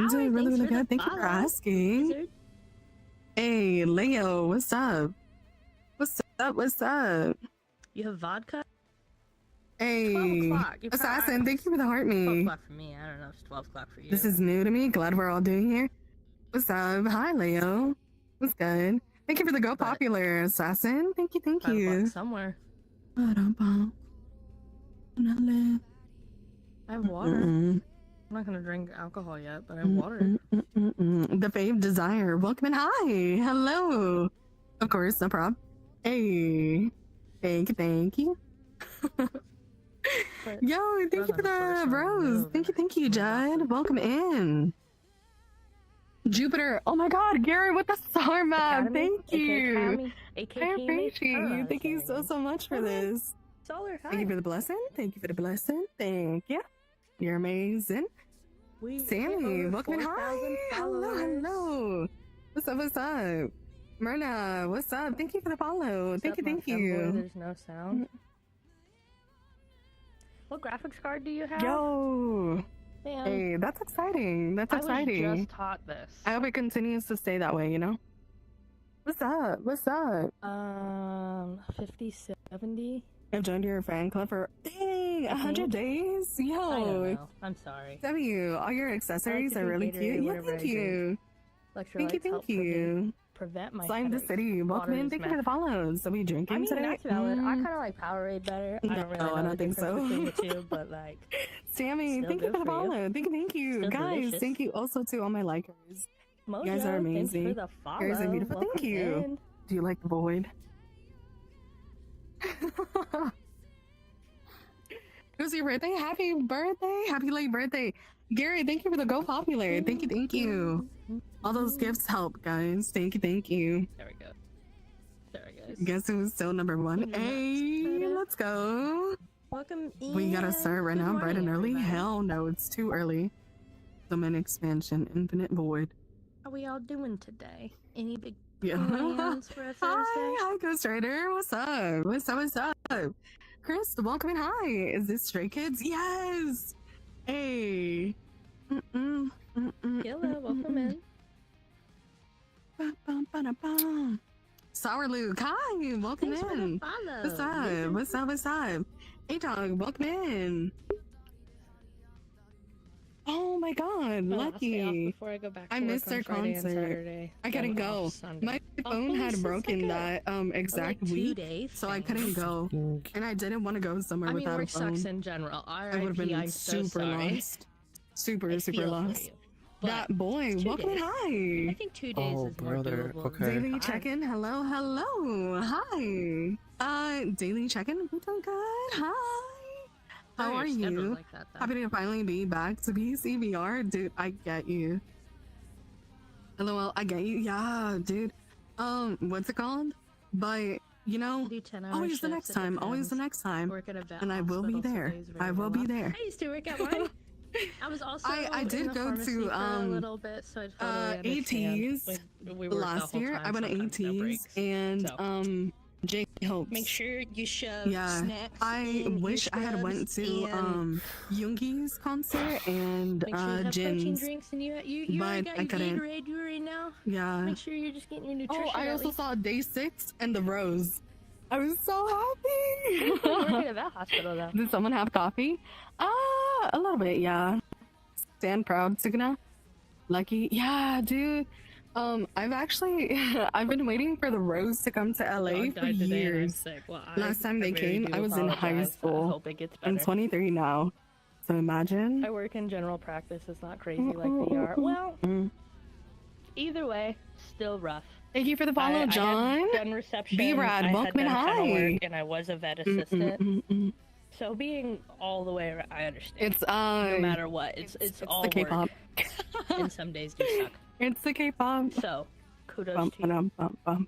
I'm doing really, thanks really for the good. Thank you for follow, asking. Wizard. Hey, Leo, what's up? What's up? What's up? You have vodka? 12 Hey, o'clock. You Assassin, thank you for the heart 12 me. o'clock for me. I don't know if it's 12 o'clock for you. This is new to me. Glad we're all doing here. What's up? Hi, Leo. What's good? Thank you for the go popular, Assassin. Thank you, thank 5 you. o'clock somewhere. I have water. I'm not gonna drink alcohol yet, but I have water. The fave desire. Welcome and hi. Hello. Of course, no problem. Hey. Thank you, thank you. Yo, thank you for the rose. Thank you, Judd. Welcome in. Jupiter. Oh my god, Gary with the star map. Thank you. I appreciate you. Thank you so much for this. Solar, hi. Thank you for the blessing. Thank you for the blessing. Thank you. You're amazing. Sammy, welcome and hi. Hello. What's up? What's up? Myrna, what's up? Thank you for the follow. Thank you. There's no sound. What graphics card do you have? Yo. Man. Hey, that's exciting. That's exciting. I was just taught this. I hope it continues to stay that way, you know? What's up? What's up? 50, 70. I've joined your fan club for 100 days. Yo, I don't know. I'm sorry. Thank you. All your accessories are really cute. Yeah, thank you. Thank you. Prevent my Slime the city. Welcome in. Thank you for the follows. Are we drinking today? That's valid. I kind of like Powerade better. I don't really know I don't think so. between the two, but like, Sammy, thank you for the follow. Thank you, Still guys. delicious. Thank you also to all my likers. Mojo, You guys are amazing. Thanks for the follow. You guys are beautiful. Thank Welcome you. in. Do you like the void? It was your birthday. Happy birthday. Happy late birthday. Gary, thank you for the go popular. Thank you. All those gifts help, guys. Thank you. There we go. Guess who's still number one? Hey, let's go. Welcome in. We gotta start right now, bright and early. Hell no, it's too early. Summon expansion, infinite void. How are we all doing today? Any big Yeah. plans for a Thursday? Hi, Ghost Rider. What's up? What's up? Chris, welcome and hi. Is this Stray Kids? Yes. Hey. Hello, welcome in. Sour Luke, hi, welcome Thanks for the in. follow. What's up? Hey dog, welcome in. Oh my god, lucky. Before I go back I missed their concert. I couldn't go. My phone had broken that exact week, so I couldn't go. And I didn't want to go somewhere without a phone. Work sucks in general. I would have been super lost. Super lost. That boy, welcome and hi. I think 2 days is more doable. Okay. Daily check-in, hello. Hi. Daily check-in, we doing good. Hi. How are you? Like that, Happy to finally be back to BCBR. Dude, I get you. LOL, I get you. Yeah, dude. What's it called? But, you know, always the next time. Work at a vet and I will be there. I will be there. I used to work at one. I was also I did go to a little bit, so I totally ATs last year. I went to ATs and J Hope. Make sure you shove snacks. I wish I had went to Yoongi's concert and Make sure you have protein Jin's. drinks and you but already got I your couldn't. Gatorade right now. Yeah. Make sure you're just getting your nutrition. Oh, I also saw Day 6 and the Rose. I was so happy. Working at that hospital though. Did someone have coffee? A little bit, yeah. Stand proud, Sugna. Lucky. Yeah, dude. I've been waiting for the Rose to come to LA for years. Last time they came, I was in high school. I'm 23 now. So imagine. I work in general practice. It's not crazy like they are. Well, either way, still rough. Thank you for the follow, John. I had done reception. B-Rad, welcome and hi. And I was a vet assistant. So being all the way around, I understand. It's no matter what, it's all the K-pop. And some days do suck. It's the K-pop. So kudos to you.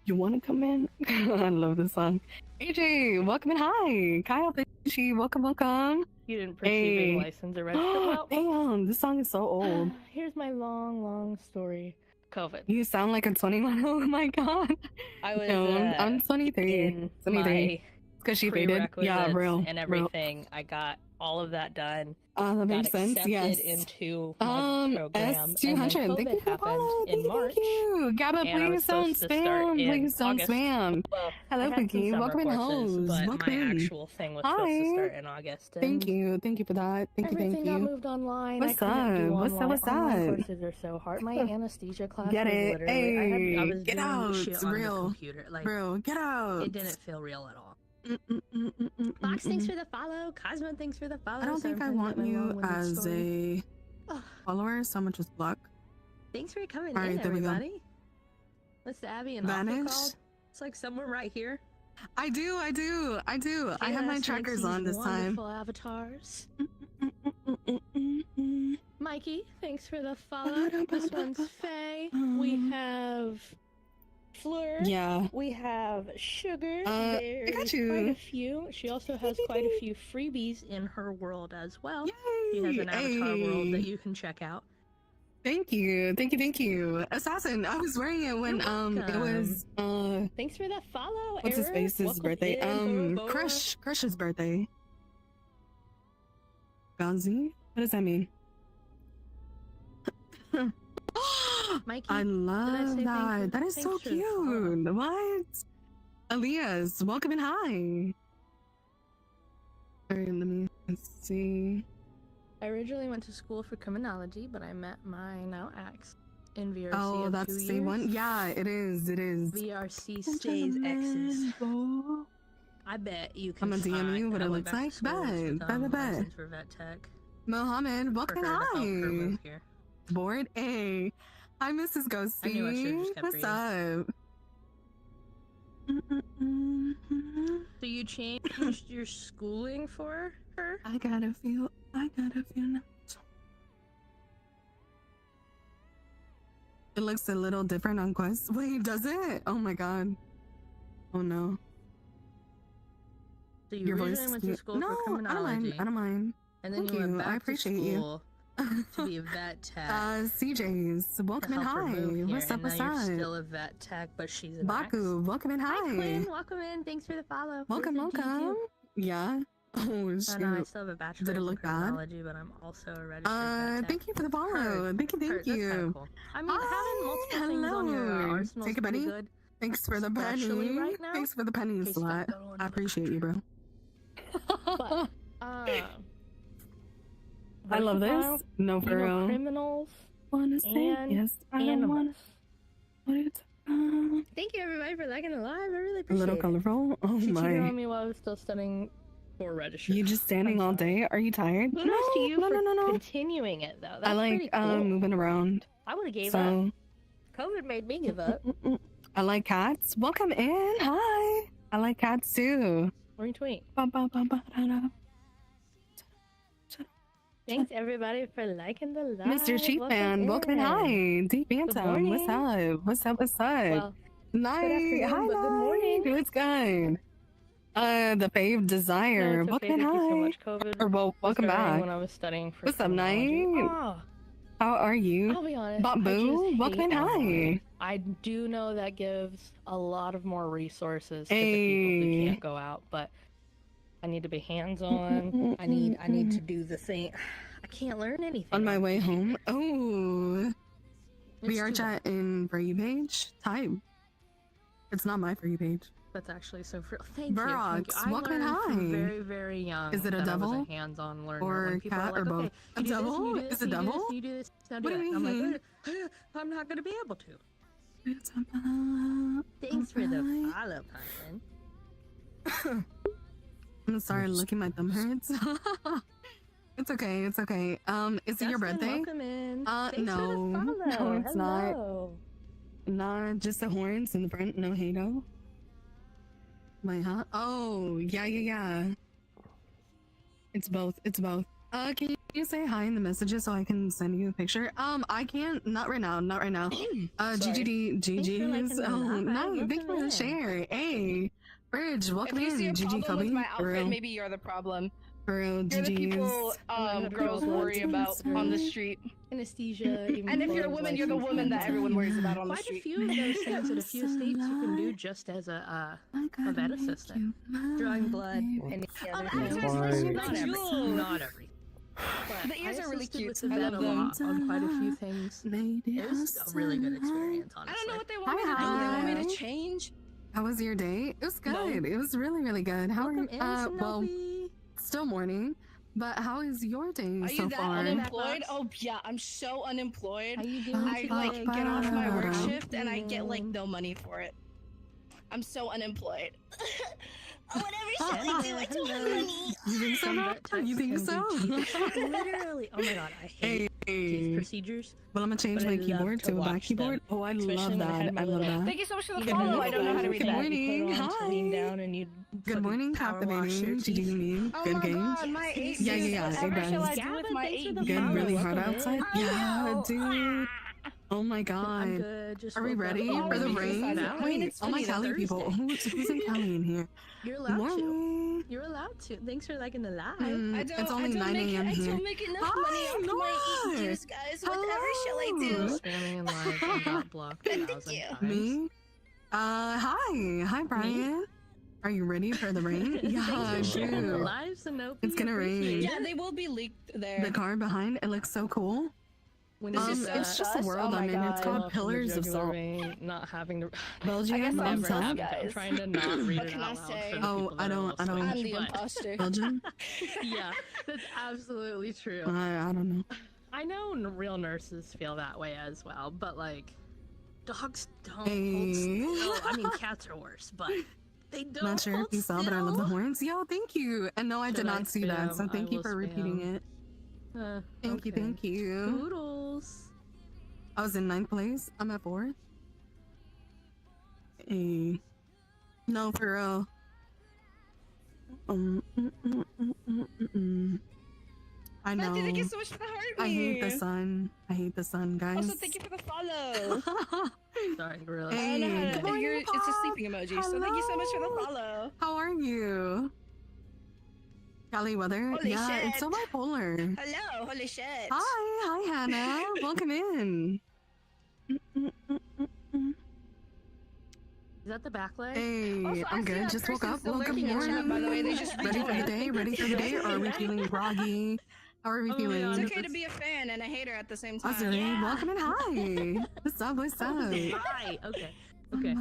You want to come in? I love this song. AJ, welcome and hi. Kyle Fishy, welcome. You didn't perceive a license or register. Well, damn, this song is so old. Here's my long story. COVID. You sound like a 21. Oh my god. I was. No, I'm 23. 23. Because she faded. Yeah, real. And everything. I got all of that done. That makes sense. Yes. Into my program. S200. Thank you for following. In March. Thank you. Gabba, please don't spam. Please don't spam. Well, hello, Cookie. Welcome in, hoes. But welcome my in. actual thing was supposed to start in August. Thank you. Thank you for that. Thank you. Everything got moved online. What's up? What's up? Online courses are so hard. My anesthesia class get it. was literally, I was get doing out. shit on real. the computer. Like, real. Get out. It didn't feel real at all. Fox, thanks for the follow. Cosmo, thanks for the follow. I don't think I want you as a follower so much as luck. Thanks for coming in, everybody. What's the Abby and Alpha called? It's like somewhere right here. I do. I have my trackers on this time. Wonderful avatars. Mikey, thanks for the follow. This one's Faye. We have Fleur. Yeah. We have Sugar. I got you. Quite a few. She also has quite a few freebies in her world as well. Yay. She has an avatar world that you can check out. Thank you. Assassin, I was wearing it when it was thanks for that follow. What's his face's birthday? Crush's birthday. Gazi? What does that mean? Mikey, I love that. That is so cute. What? Elias, welcome and hi. Alright, let me see. I originally went to school for criminology, but I met my now ex in VRC. Oh, that's the same one? Yeah, it is. VRC stays exes. I bet you can. I'm gonna DM you what it looks like. Bet. For vet tech. Mohammed, welcome and hi. Board A. Hi, Mrs. Ghosty. What's up? So you changed your schooling for her? I got a few notes. It looks a little different on Quest. Wait, does it? Oh my god. Oh no. So you originally went to school for criminology. I don't mind. And then you went back to school to be a vet tech. CJ's, welcome and hi. What's up? You're still a vet tech, but she's an Baku, welcome and hi. Hi Quinn, welcome in. Thanks for the follow. Welcome. Yeah. Oh shit. I know I still have a bachelor's in criminology, but I'm also a registered vet tech. Thank you for the follow. Thank you. That's kinda cool. I mean, having multiple things on your arsenal is pretty good. Thanks for the penny. Right now. Thanks for the penny slot. I appreciate you, bro. But, I love this. No, for real. Criminals. Wanna say yes? I don't wanna. Thank you, everybody, for liking the live. I really appreciate it. A little colorful. Oh she my. cheated on me while I was still studying for registry. You just standing all day? Are you tired? Kudos to you for continuing it, though. That's I like cool. moving around. I would have gave up. COVID made me give up. I like cats. Welcome in. Hi. I like cats too. Retweet. Thanks everybody for liking the live. Mr. Cheap Man, welcome in. Hi. Deep Phantom, what's up? What's up? Well, night. Hi, good morning. It's good. The Fave Desire. No, welcome in. Hi. So much. COVID or welcome back. When I was studying for what's up, Night? Oh. How are you? I'll be honest. Boo, welcome in. Hi. I do know that gives a lot of more resources to the people who can't go out, but I need to be hands-on. I need to do the thing. I can't learn anything. On my way home. Oh. VR chat in For You page? Type. It's not my For You page. That's actually so real. Thank you. Welcome and hi. From very, very young. Is it a devil? I was a hands-on learner. Or cat or both? A devil? Is it devil? You do this, now do it. I'm like, I'm not going to be able to. Thanks for the follow, Pumpkin. I'm sorry, looking my thumb hurts. It's okay. Is it your birthday? Welcome in. No, it's not. Nah, just the horns in the front, no halo. Wait, huh? Oh, yeah. It's both. Can you say hi in the messages so I can send you a picture? I can't. Not right now. GG's. Oh, no. Thank you for the share. Hey, Bridge, welcome in. GG Kobe. My outfit, maybe you're the problem. For real, You're the people GG's. girls worry about on the street. Anesthesia. Even And if you're a woman, you're the woman that everyone worries about on the Quite a street. few of those things in a few states you can do just as a vet assistant. Drawing blood and the other things. Not every. But The ears I are really assisted cute. with the I vet love a them. lot on quite a few things. It was a really good experience, honestly. I don't know what they want me to do. Hi. They want me to change. How was your day? It was good. No. It was really, really good. How Welcome are in, well, Snoopy. still morning, but how is your day Are so you that far? unemployed? Oh yeah, I'm so unemployed. How you doing I like today? get off my work Ba-da-da-da. shift and I get like no money for it. I'm so unemployed. Whatever shall I do? I don't have money. You think so? Some vet techs You think can so? do teeth- Literally. Oh my god, I hate teeth procedures. Well, I'm gonna change But my I love keyboard to to a back watch keyboard. Oh, I Especially love when I that. had my I love little- that. Thank you so much for the Even follow. though I don't know how to read Good that. morning. You put on to lean Hi. down and you Good morning, power wash your captivating. teeth. GG. Oh Good my game. god, my eight. Yeah, yeah, days. yeah, it Whatever shall does. I do Gavin, with my thanks for 8 the days? Getting really Welcome hot in. outside. I Yeah, know. dude. Oh my I'm god. good. Just Are we woke up. ready Oh, for the we rain? decided. I mean, Wait, it's all my only the Cali people. Thursday. Who's in Cali in here? You're allowed to. Morning. You're allowed to. Thanks for liking the live. It's only 9 a.m. I here. don't make enough Hi, money off my Nora. juice, guys. Whatever shall I Hello. do? Spamming in live and got blocked a Thank 1,000 you. times. Me? Hi. Hi, Brian. Are you ready for the rain? Yeah, Thanks for sharing the dude. live, Sanofi. It's gonna rain. Appreciate Yeah, it. they will be leaked there. The car behind, it looks so cool. When This is is so It's just the sus. world Oh I'm my in. It's God. called off in the Pillars of jugular Salt. vein, not having to Belgium, I guess I'm I'm never sus, sorry. having to- I'm guys. trying to not read What it can I out loud say? for the Oh, people that I are don't- listening, I don't- I'm the but- imposter. Belgium? Yeah, that's absolutely true. I don't know. I know real nurses feel that way as well, but like, dogs don't hold Hey. still. I mean, cats are worse, but they don't. Not sure if hold you saw, but I love the still. horns. Yo, thank you. And no, I did Should I not see that, so spam? thank I you will for repeating spam. it. Uh, Thank you, okay. thank you. Toodles. I was in 9th place. I'm at 4th. Hey. No, for real. I know. Matthew, thank you so much for the heart. I hate the sun. I hate the sun, guys. Also, thank you for the follow. Sorry, really. Hey. I don't know how Good to. morning, It's a Pop. sleeping emoji, so thank you so much for the Hello. follow. How are you? Cali weather? Holy yeah, shit. it's so bipolar. Hello, holy shit. Hi Hannah. Welcome in. Is that the back leg? Hey, Also, I I'm see good. that Just woke person up. still Well, good lurking in chat, morning. by the way. They just Ready for the day? Ready for the day? Or are we feeling groggy? How are we Oh my feeling? God, It's okay to be a fan and a hater at the same time. Azuri, Yeah. welcome and hi. What's up? What's up? Hi. Okay. Okay.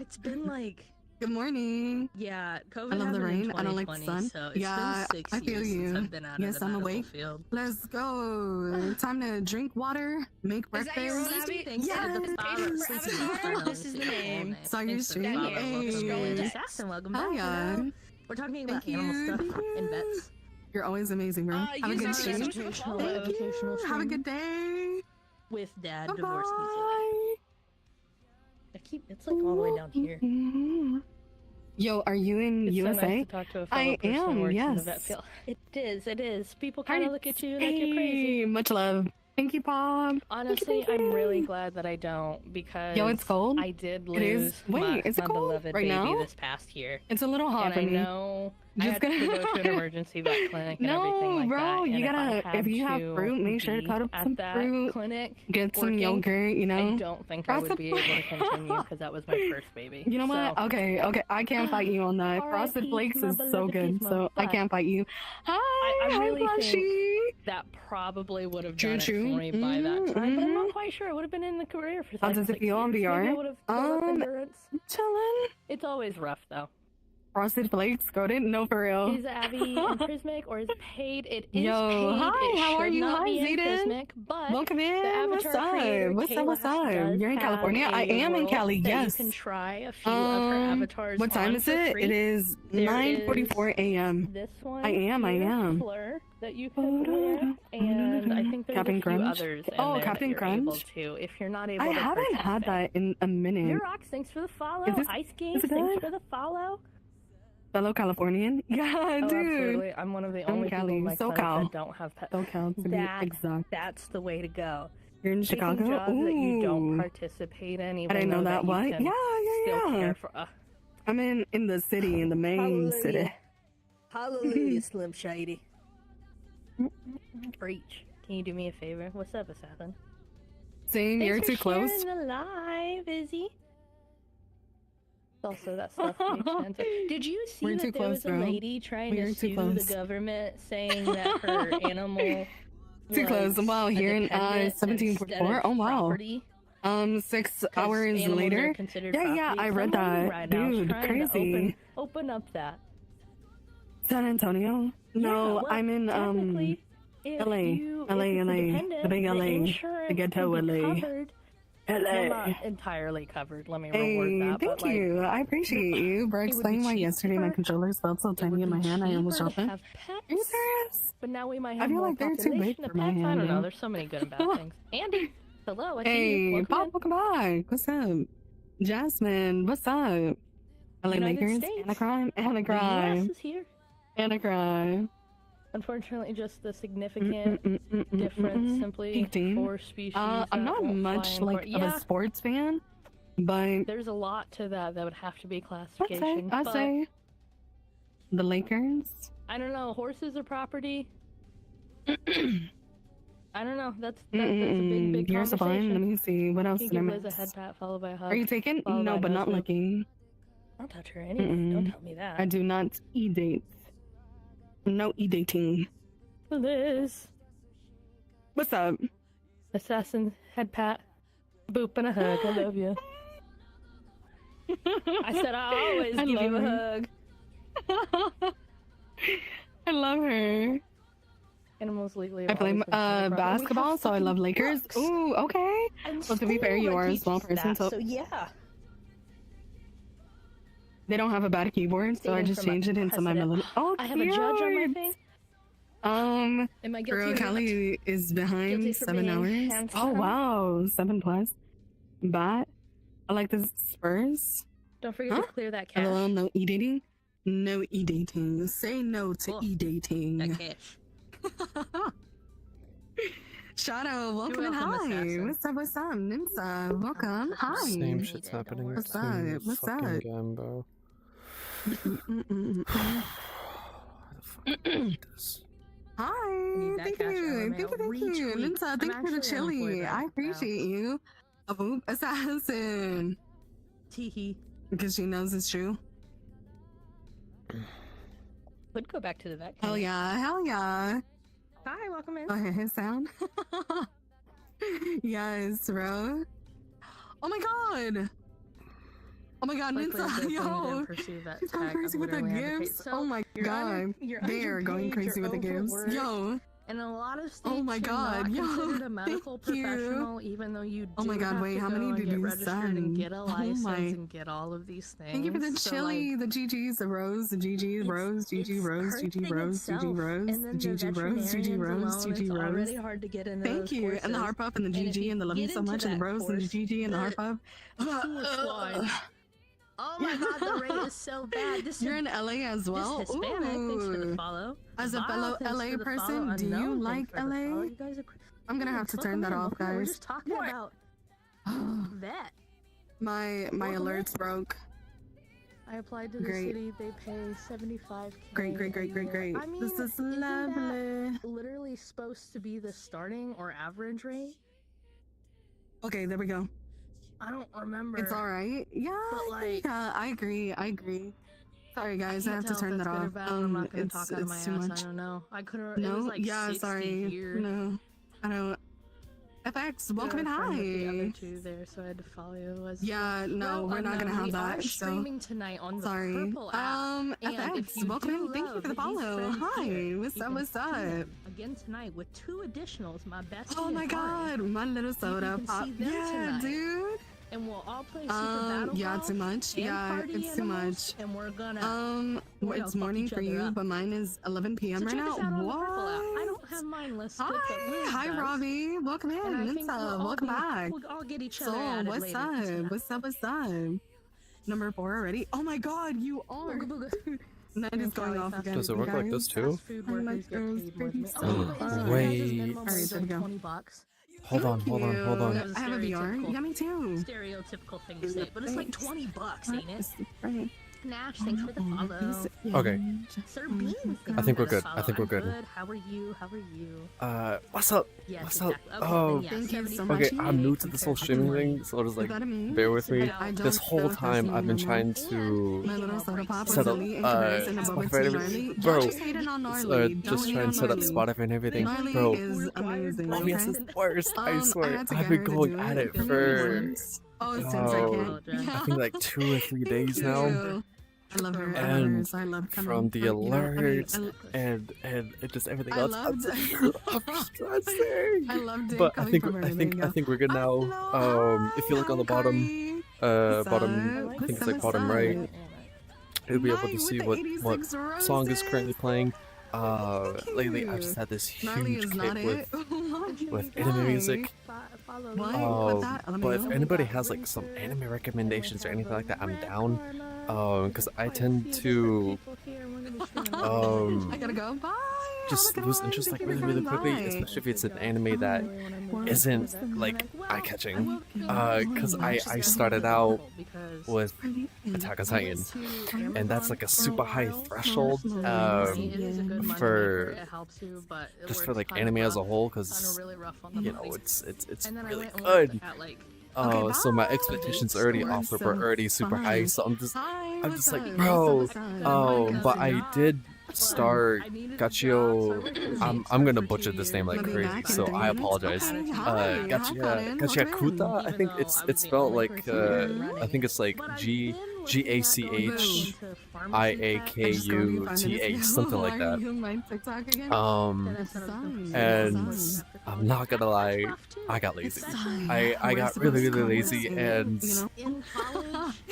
It's been like, Good morning. yeah, COVID I love the happened in rain. I don't like the 2020, sun. So it's Yeah, been 6 I feel years you. since I've been out Yes, of the I'm medical awake. field. Let's go. Time to drink water, make Is that your own breakfast. Abby? Thanks Yes. to the Page follow. for Avatar? This is the name. Saw your Thanks for the stream. follow. Hey. Welcome to Hey. Assassin. Welcome back. Hiya. Hello. We're talking about Thank animal you. stuff Thank you. and vets. You're always amazing, bro. Have a user, good thank you so stream. much for the Educational, follow. educational Have a stream good day. with dad divorce easily. Bye-bye. It's like all the way down here. Yo, are you in It's so USA? nice to talk to a fellow I person who am, works in yes. the vet field. It is. People kind of Hi. look at you like you're crazy. Hey, much love. Thank you, Bob. Honestly, thank you. I'm really glad that I don't because Yo, it's cold. I did It is. lose Wait, my, is it my cold beloved right baby now? this past year. It's a little hot And for I me. know I Just had to go to an emergency vet clinic and everything No, like bro, that. you and gotta. if, I had If you have to fruit, make sure to be cut up at some that fruit. clinic. Get some working, yogurt. You I know. don't think I Frosted would be able to continue because that was my first baby. You know what? So, Okay. I can't fight you on that. R.I.P. Frosted Flakes my is so beloved good, Gizmo, so I but can't fight you. Hi, I hi, really Blushy. that probably would have True, done it true. for me by that time, but I'm Mhm. not quite sure. I would have been in the career for How like does it 6 feel on years. Maybe I VR? would have built up endurance. Chillin'. It's always rough though. Frosted Flakes, go to no for real. Is Abby in Prismic or is it paid? It is Yo, paid. hi, It how are should you? not Hi, be in Zayden. Prismic, but Welcome the in. What's Avatar up? creator, What's up? What's up? does You're in have California? I a am in role Cali. that Yes. You can try a few of her avatars. What time on is for it? free. It is There 9:44 a.m. This one. I am. here, Fleur, that you can wear, and I think there's Captain a few Crunch? others in Oh, there Captain that you're able Crunch? to. If you're not able I to haven't purchase had it. that in a minute. Your Rocks, thanks for the follow. Is this- Ice is Games, it thanks good? for the follow. Fellow Californian? Yeah, Oh, dude. absolutely. I'm one of the only people Cali, in my clinic SoCal. that don't have pets. SoCal, to be That- exact. That's the way to go. You're in Taking Chicago? jobs that you don't Ooh. participate in, even I didn't know though that. you What? can Yeah, still yeah, yeah. care for. I'm in the city, in the main Hallelujah. city. Hallelujah, Slim Shady. Preach. Can you do me a favor? What's up, Assassin? Saying you're too close. Thanks for sharing the live, Izzy. Also, that stuff makes sense. Did you see that there was a lady trying to sue the government, saying that her animal too close? Wow, here in 17.4. Oh wow. 6 hours later. Yeah, I read that. Right dude, crazy. Open up that. San Antonio? No, well, I'm in LA, the big LA, the ghetto LA. I'm not entirely covered. Let me reword that. Thank you. I appreciate you. Bro, explaining why yesterday my controllers felt so tiny in my hand. I almost dropped them. Are you serious? But now we might have I feel more like they're too big for my hand. I don't know. There's so many good and bad things. Andy, hello. I see hey, you. Pop, welcome back. What's up? Jasmine, what's up? LA Lakers, Anacrime. The US is here. Anacrime. Unfortunately, just the significant difference simply for species. I'm not much like of a sports fan, but there's a lot to that would have to be classification. I'd say the Lakers. I don't know. Horses are property. I don't know. That's a big Here's a conversation. Let me see. What else did I miss? A head pat followed by a hug. Are you taking? No, but not looking. Don't touch her anything. Don't tell me that. I do not e-date. No e-dating. Liz. What's up? Assassin head pat. Boop and a hug. I love you. I said I always give you a hug. I love her. Animals legally. I play basketball, so I love Lakers. Ooh, okay. Well, to be fair, you are a small person, so yeah. They don't have a bad keyboard, so I just changed it into my melody. Oh, I have a judge on my thing. Am I girl, Callie is behind 7 hours. Oh wow, 7+. Bat. I like the Spurs. Don't forget to clear that cache. Hello, no e-dating. No e-dating. Say no to e-dating. That cache. Shadow, welcome and hi. What's up? What's up? Nimsa, welcome. Hi. Same shit's happening. What's up? What's up? Gambo. Why the fuck did this? Hi. Thank you. Nimsa, thank you for the chili. I appreciate you. A boop assassin. Teehee. Because she knows it's true. Would go back to the vet. Hell yeah. Hell yeah. Hi, welcome in. Oh, his sound. Yes, bro. Oh my god. Oh my god, Ninsa, yo. She's going crazy with the gifts. Oh my god. They are going crazy with the gifts. Yo. And a lot of states, oh my god, you're not yo, considered a medical professional, even though you do oh my god, have wait, to how go many and did get you registered send? and get a license my. and get all of these things. Thank you for the so, chili, like, the GGs, the rose, the GG, rose, GG, rose, GG, rose, GG, rose, GG, rose, GG, rose, GG, rose. Already hard to get into Thank you, courses. and the heart puff and the GG and the love you so much and the rose and the GG and the heart puff. Oh my god, the rate is so bad. You're in LA as well? This Hispanic, thanks for the follow. As a fellow LA person, do you like LA? I'm gonna have to turn that off, guys. We're just talking about that. My alerts broke. I applied to the city. They pay $75K. Great. I mean, this is lovely. Literally supposed to be the starting or average rate. Okay, there we go. I don't remember. It's all right. Yeah, but like, yeah, I agree. Sorry, guys, I have to turn that off. I'm not gonna talk out of my it's too ass. much. I don't know. I couldn't. No, it was like yeah, 60 sorry. here. No, I don't. FX, welcome and hi. The other two there, so I had to follow you. Yeah, no, we're not gonna have that. So streaming tonight on the sorry. Purple app. FX, welcome in. Thank you for the follow. Hi, what's up? What's up? Again tonight with 2 additionals. My best. Oh my god, my little soda pop. Yeah, dude. And we'll all play Super Battle yeah, Ball too much. Yeah, it's too much. And we're gonna it's morning for you, but mine is 11 p.m. right now. What? I don't have mine listed. Hi, Robbie. Welcome in. Ninsa, welcome back. We'll all get each other added what's later. up? What's up? Number 4 already. Oh my god, you are. Night is going off again. Does it work like this too? Wait. Alright, there we go. $20. Hold on. I have a VR. Yeah, me too. Stereotypical thing to say, but it's like $20, ain't it? Nash, thanks for the follow. Okay. Sir Bean, I think we're good. I think we're good. How are you? How are you? What's up? Yes, What's up? exactly. Okay, Oh, then, yeah, Thank you so 75 much. okay, I'm new to this whole streaming thing, so just like bear with me. This whole time I've been trying to My little soda pop set was up elite in comparison to bubble Spotify and tea. everything. Don't Bro, just hate it on Gnarly. just trying to set up Spotify and everything. Gnarly Bro, is amazing. OBS Okay? is the worst, I I swear. had to I've get been her to going do at it it for once. Since I Oh, can't. I think like 2 or 3 days now. Ew. I love her. I love And her. So I love coming from the you know, I mean, alerts and it just everything I else. loved I'm stressing. I loved it. But coming from her. There you go. I think we're good now. Hello, If you look on the hi, bottom, Kari. bottom, I think it's like bottom right, you'll be able to Nice, see with what the 86 song is roses. currently playing. Thank Lately you. I've just had this Gnarly huge is kick not with it. with anime music. What? Um, What's that? but if anybody has like some anime recommendations or anything like that, I'm down. Because I tend to I gotta go. Bye. just lose interest like really quickly, especially if it's an anime that isn't like eye-catching. Because I started out with Attack on Titan, and that's like a super high threshold for just for like anime as a whole, because you know it's really good. So my expectations already offered were already super high, so I'm just like, bro. But I did start Gachio. I'm gonna butcher this name like crazy, so I apologize. Gachiakuta. I think it's spelled like I think it's like GACHIAKUTH, something like that. And I'm not gonna lie, I got lazy. I got really lazy, and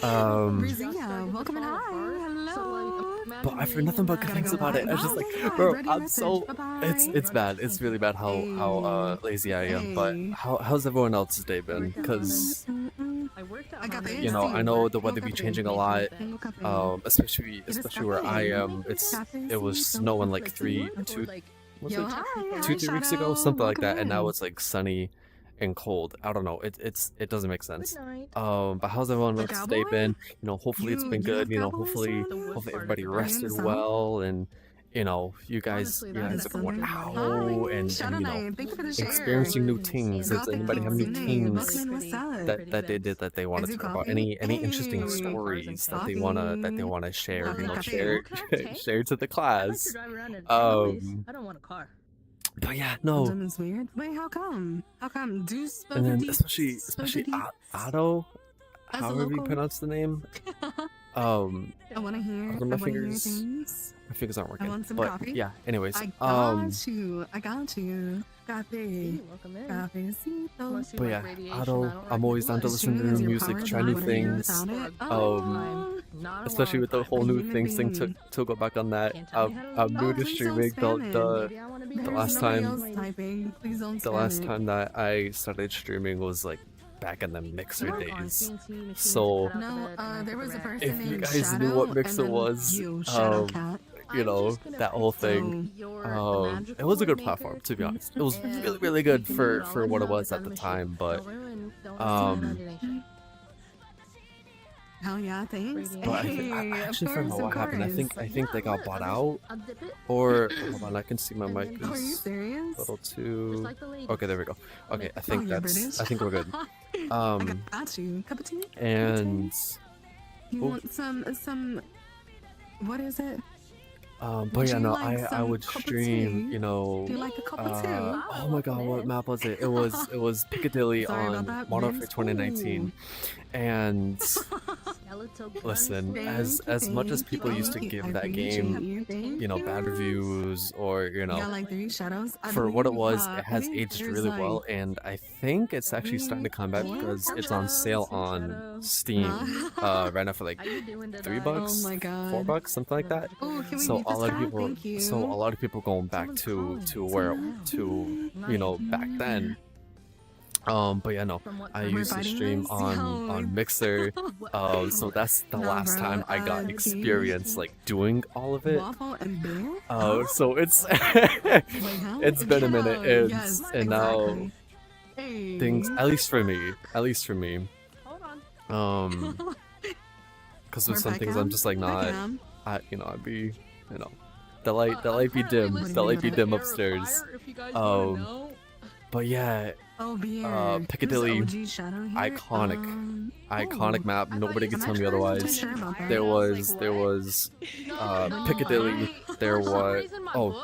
welcome and hi. Hello. but I've heard nothing but good things about it. I was just like, bro, I'm so it's bad. It's really bad how lazy I am. But how's everyone else's day been? Because you know, I know the weather be changing a lot. Especially where I am. It was snowing like 3 weeks ago, something like that, and now it's like sunny and cold. I don't know. It doesn't make sense. But how's everyone else's day been? You know, hopefully it's been good. You know, hopefully everybody rested well, and you know, you guys are going out and you know, experiencing new things. Does anybody have new things that they did that they want to talk about? Any interesting stories that they wanna share? You know, share to the class. I don't want a car. But yeah, no. It's weird. Wait, how come? How come? Do And then especially Ado, however you pronounce the name. I want to hear. Although my fingers aren't working. I want some but coffee. yeah, anyways, I got you. Coffee. Cafecito. but yeah, Ado, I'm always down to listen to new music, try new things. Especially with the whole new things thing to go back on that. I'm new to streaming. The last time that I started streaming was like back in the Mixer days. So there was a person if you named guys knew Shadow, what Mixer and then was, you, Shadow Cat. you know, that whole thing. It was a good platform, to be honest. It was really good for what it was at the time, but Hell yeah, thanks. but I actually don't know what happened. I think they got bought out, or hold on, I can see my mic Are you is serious? a little too. Okay, there we go. Okay, I think you're British. I think we're good. I got you. Cup of tea? And You want some? What is it? but Would yeah, you no, like I some would cup of stream, tea? you know. Do you like a cup of tea? Oh my god, what map was it? It was Piccadilly Sorry about on that, Modern Vince. Warfare 2019. And listen, as much as people used to give that game, you know, bad reviews, or you know, got like 3 shadows. I for what it believe, was, I it has think aged there's, really like, well, and I think it's actually starting to come back because it's on sale on Steam right now for like $3, Oh my god. $4, something like that. Oh, can we So eat a this lot of cat? people, Thank you. so a lot of people going back to where to you know back then. But yeah, no, I used to stream on Mixer. So that's the No, last bro, time I got tea. experience like doing all of it. Waffle and beer? So it's Wait, huh? it's been a minute, and Yes, and now exactly. Hey. things, at least for me, Hold on. Because with We're some back things out. I'm just like Back not. out. I'd be, the light be dim, the light be dim upstairs. But yeah, Oh, beer. Piccadilly, Who's OG Shadow here? iconic. Iconic oh. map. Nobody can I'm tell me actually not too otherwise. sure about that. There was Piccadilly. There was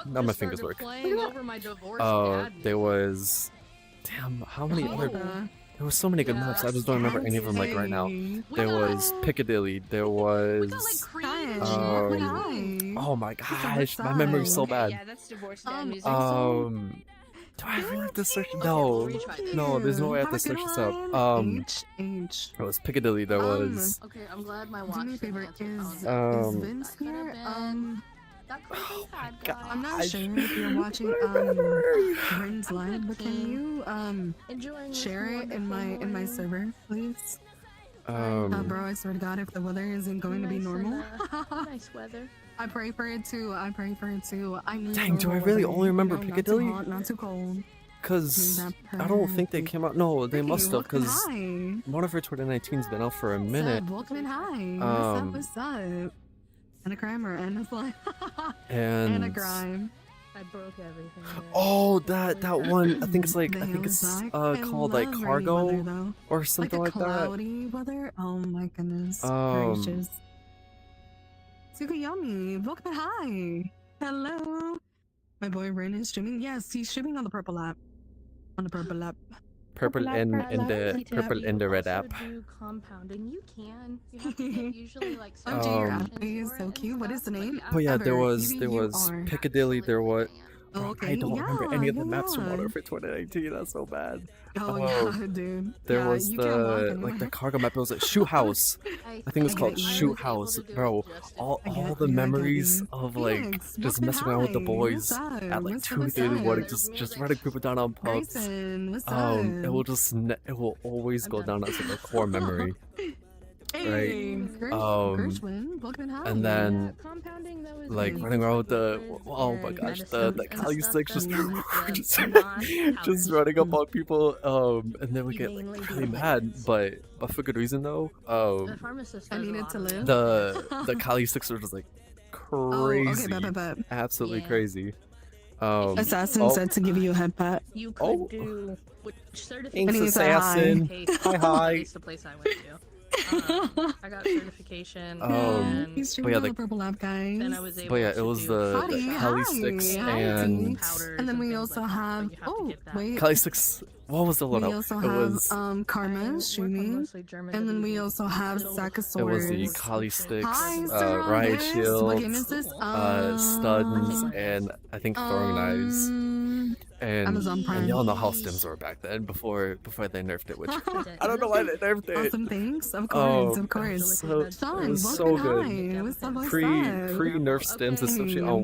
now my fingers work. There was, damn, how many other? There was so many good maps. I just don't remember any of them like right now. There was Piccadilly. There was oh my gosh, my memory's so bad. Yeah, that's divorce dad music. Do I really have to search? No, there's no way I have to search this up. H. It was Piccadilly. There was. Okay, I'm glad my Do watch me a favor, didn't is answer phone. Vince here? That could have been bad, guys. I'm not sure if you're watching Rin's live, but can you Enjoying share this it in wonderful my morning. server, please? Bro, I swear to God, if the weather isn't going to be Nice normal, and, nice weather. I pray for it too. I need Dang, do I normal really weather, only remember not Piccadilly? too hot, not too cold. Cause That I don't think they perfect. came out. No, they Ricky, must have. welcome Cause hi. Modern Warfare 2019's been out for a What's minute, up? Welcome and hi. What's up? And a crimer and a slime. and a and grime. I broke everything. there. oh, that one. I think it's like The I think it's Hills Back. I called like love rainy cargo weather, though. or something like like the that. cloudy weather. Oh my goodness gracious. Tsukuyomi, welcome and hi. Hello. My boy Rin is streaming. Yes, he's streaming on the purple app. On the purple app. Purple Purple in app, in the purple purple You in the red also app. do compounding. You can. You have to get usually like Oh, dear, your Um, app is so cute. What is the name? But yeah, there Ever. was EVUR. Piccadilly. There was. Oh, Bro, okay. I don't remember any of the yeah, maps from yeah. Modern Warfare 2019. That's so bad. Oh, Oh, yeah, dude. There yeah, was you can't walk the anywhere. like the cargo map. It was like Shoe House. I think it's I called get you. Shoe House, bro. All I get the you, I get memories you. of like Phoenix, just welcome messing around with the hi. boys What's up? at like What's up, 2, what's 3 in the up? morning, just running people down on pubs. Grayson, what's up? It will just it will always go down as like a core memory. Hey, Gershwin, welcome and hi. And then Yeah, compounding though is like really running around with the good oh for my gosh, medicine the and Kali stuff sticks that's just not just running up on people and then we You get like mainly really do mad, meds. but for good reason though. The pharmacist I does a needed lot to of live. it. the Kali sticks were just like Oh, crazy, okay, bet. absolutely Yeah. crazy. Assassin oh. said to give you a head pat. You could Oh. do which Thanks, certification? assassin. Hi. It's the place I went to. I got certification. and He's but streaming yeah, on the- the purple app, guys. then I was able But yeah, to it was do the Howdy, Kali hi, sticks hi, and powders And then we things also like that, have but you have to get that. wait. Kali sticks. What was the We loadout? also It have was Karma streaming. And then we also have it was the Sakasaurus. Kali sticks, Hi, Sir riot August. shields, What game is this? stuns, and I think throwing knives. And, Amazon Prime. and y'all know how stims were back then before they nerfed it, which I don't know why they nerfed it. Awesome things, of course, of course. So, Son, it was welcome so and good. hi. What's up, what's Pre up? nerf stims, especially on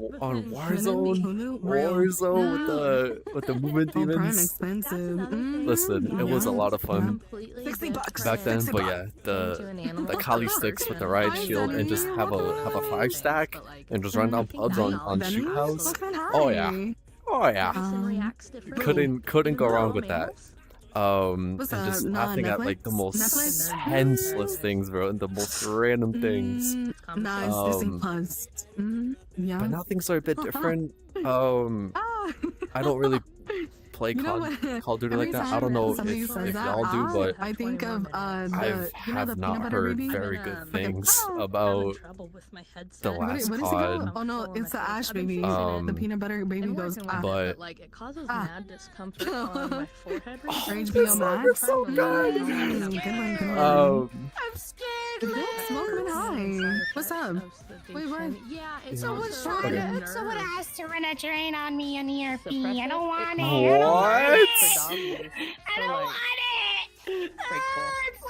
Warzone. Hulu, real. Warzone with the movement Oh, Prime demons. expensive. Listen, it was a lot of fun $60 back then, 60 but yeah, the Kali sticks with the riot shield and just have a 5-stack and just run down pubs on Venomous, shoot house. welcome and hi. Oh yeah, oh yeah. Couldn't go wrong with that. And What's just up? laughing at like the Netflix? most Netflix? senseless things, bro, and the most random things. Nice, Disney Um, Plus. Yeah. But now things are a bit different. Ah. I don't really play You know Call what? of Duty Every like that. I time don't know somebody if says that, y'all do, but I think of the I have the not peanut butter heard baby. very I'm good in, things oh, about the What last is it COD. called? Oh no, it's the Ash baby. The peanut butter baby goes. But- like it causes Ah. mad discomfort on my forehead. Rage this Beyond song Max. is so good. Good one. I'm scared. Vince, welcome and hi. What's up? Wait, what? Yeah, it's Yeah. also Someone Okay. someone has to run a train on me on ERP. I don't want it. What? I don't want it. Pretty cool. It's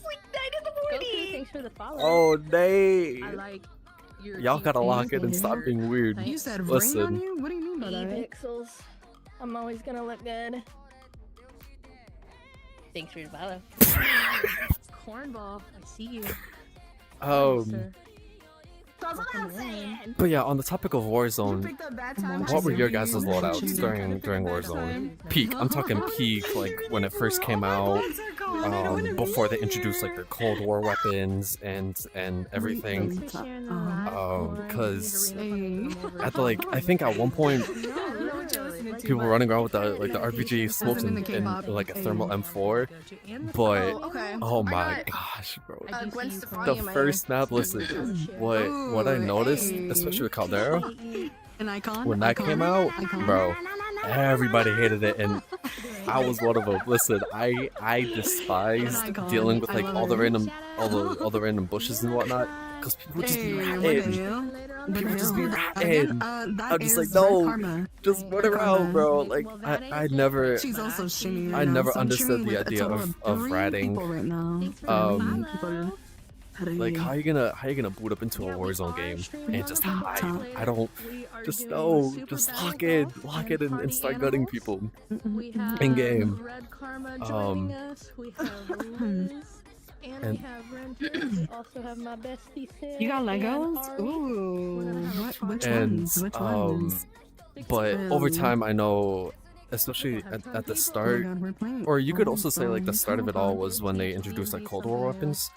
like 9 in the Goku, morning. thanks for the follow. Oh, nay. I like your Y'all gotta lock it and stop being weird. You said rain on Listen, you? What do you mean by that? pixels. I'm always gonna look good. Thanks for the follow. Cornball, I see you. Sir. That's what I'm saying. but yeah, on the topic of Warzone, what were your guys' loadouts during Warzone? Peak. I'm talking peak, like when it first came out. before they introduced like the Cold War weapons and everything. Because at the I think at one point people were running around with the RPG smokes and like a thermal M4, but oh my gosh, bro, the first map. Listen, what I noticed, especially with Caldera, when that came out, bro, everybody hated it, and I was one of them. Listen, I despised dealing with like all the random bushes and whatnot, because people just be ratting. People just be ratting. I'm just like, no, just run around, bro. Like I never understood the idea of ratting. Like how you gonna boot up into a Warzone game and just hide? I don't just lock in and start gutting people in game. And we have renters. Also have my bestie Sid. You got Legos? Ooh, which ones? Which ones? But over time, I know, especially at the start, or you could also say like the start of it all was when they introduced like Cold War weapons.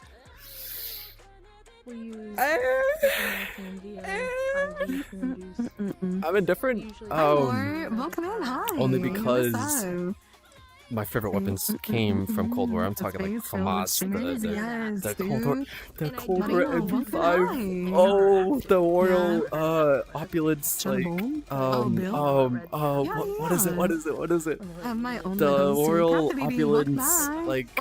I'm indifferent. Only because my favorite weapons came from Cold War. I'm talking like FAMAS, the Cold War MP5. Oh, the Royal Opulence, like what is it? The Royal Opulence, like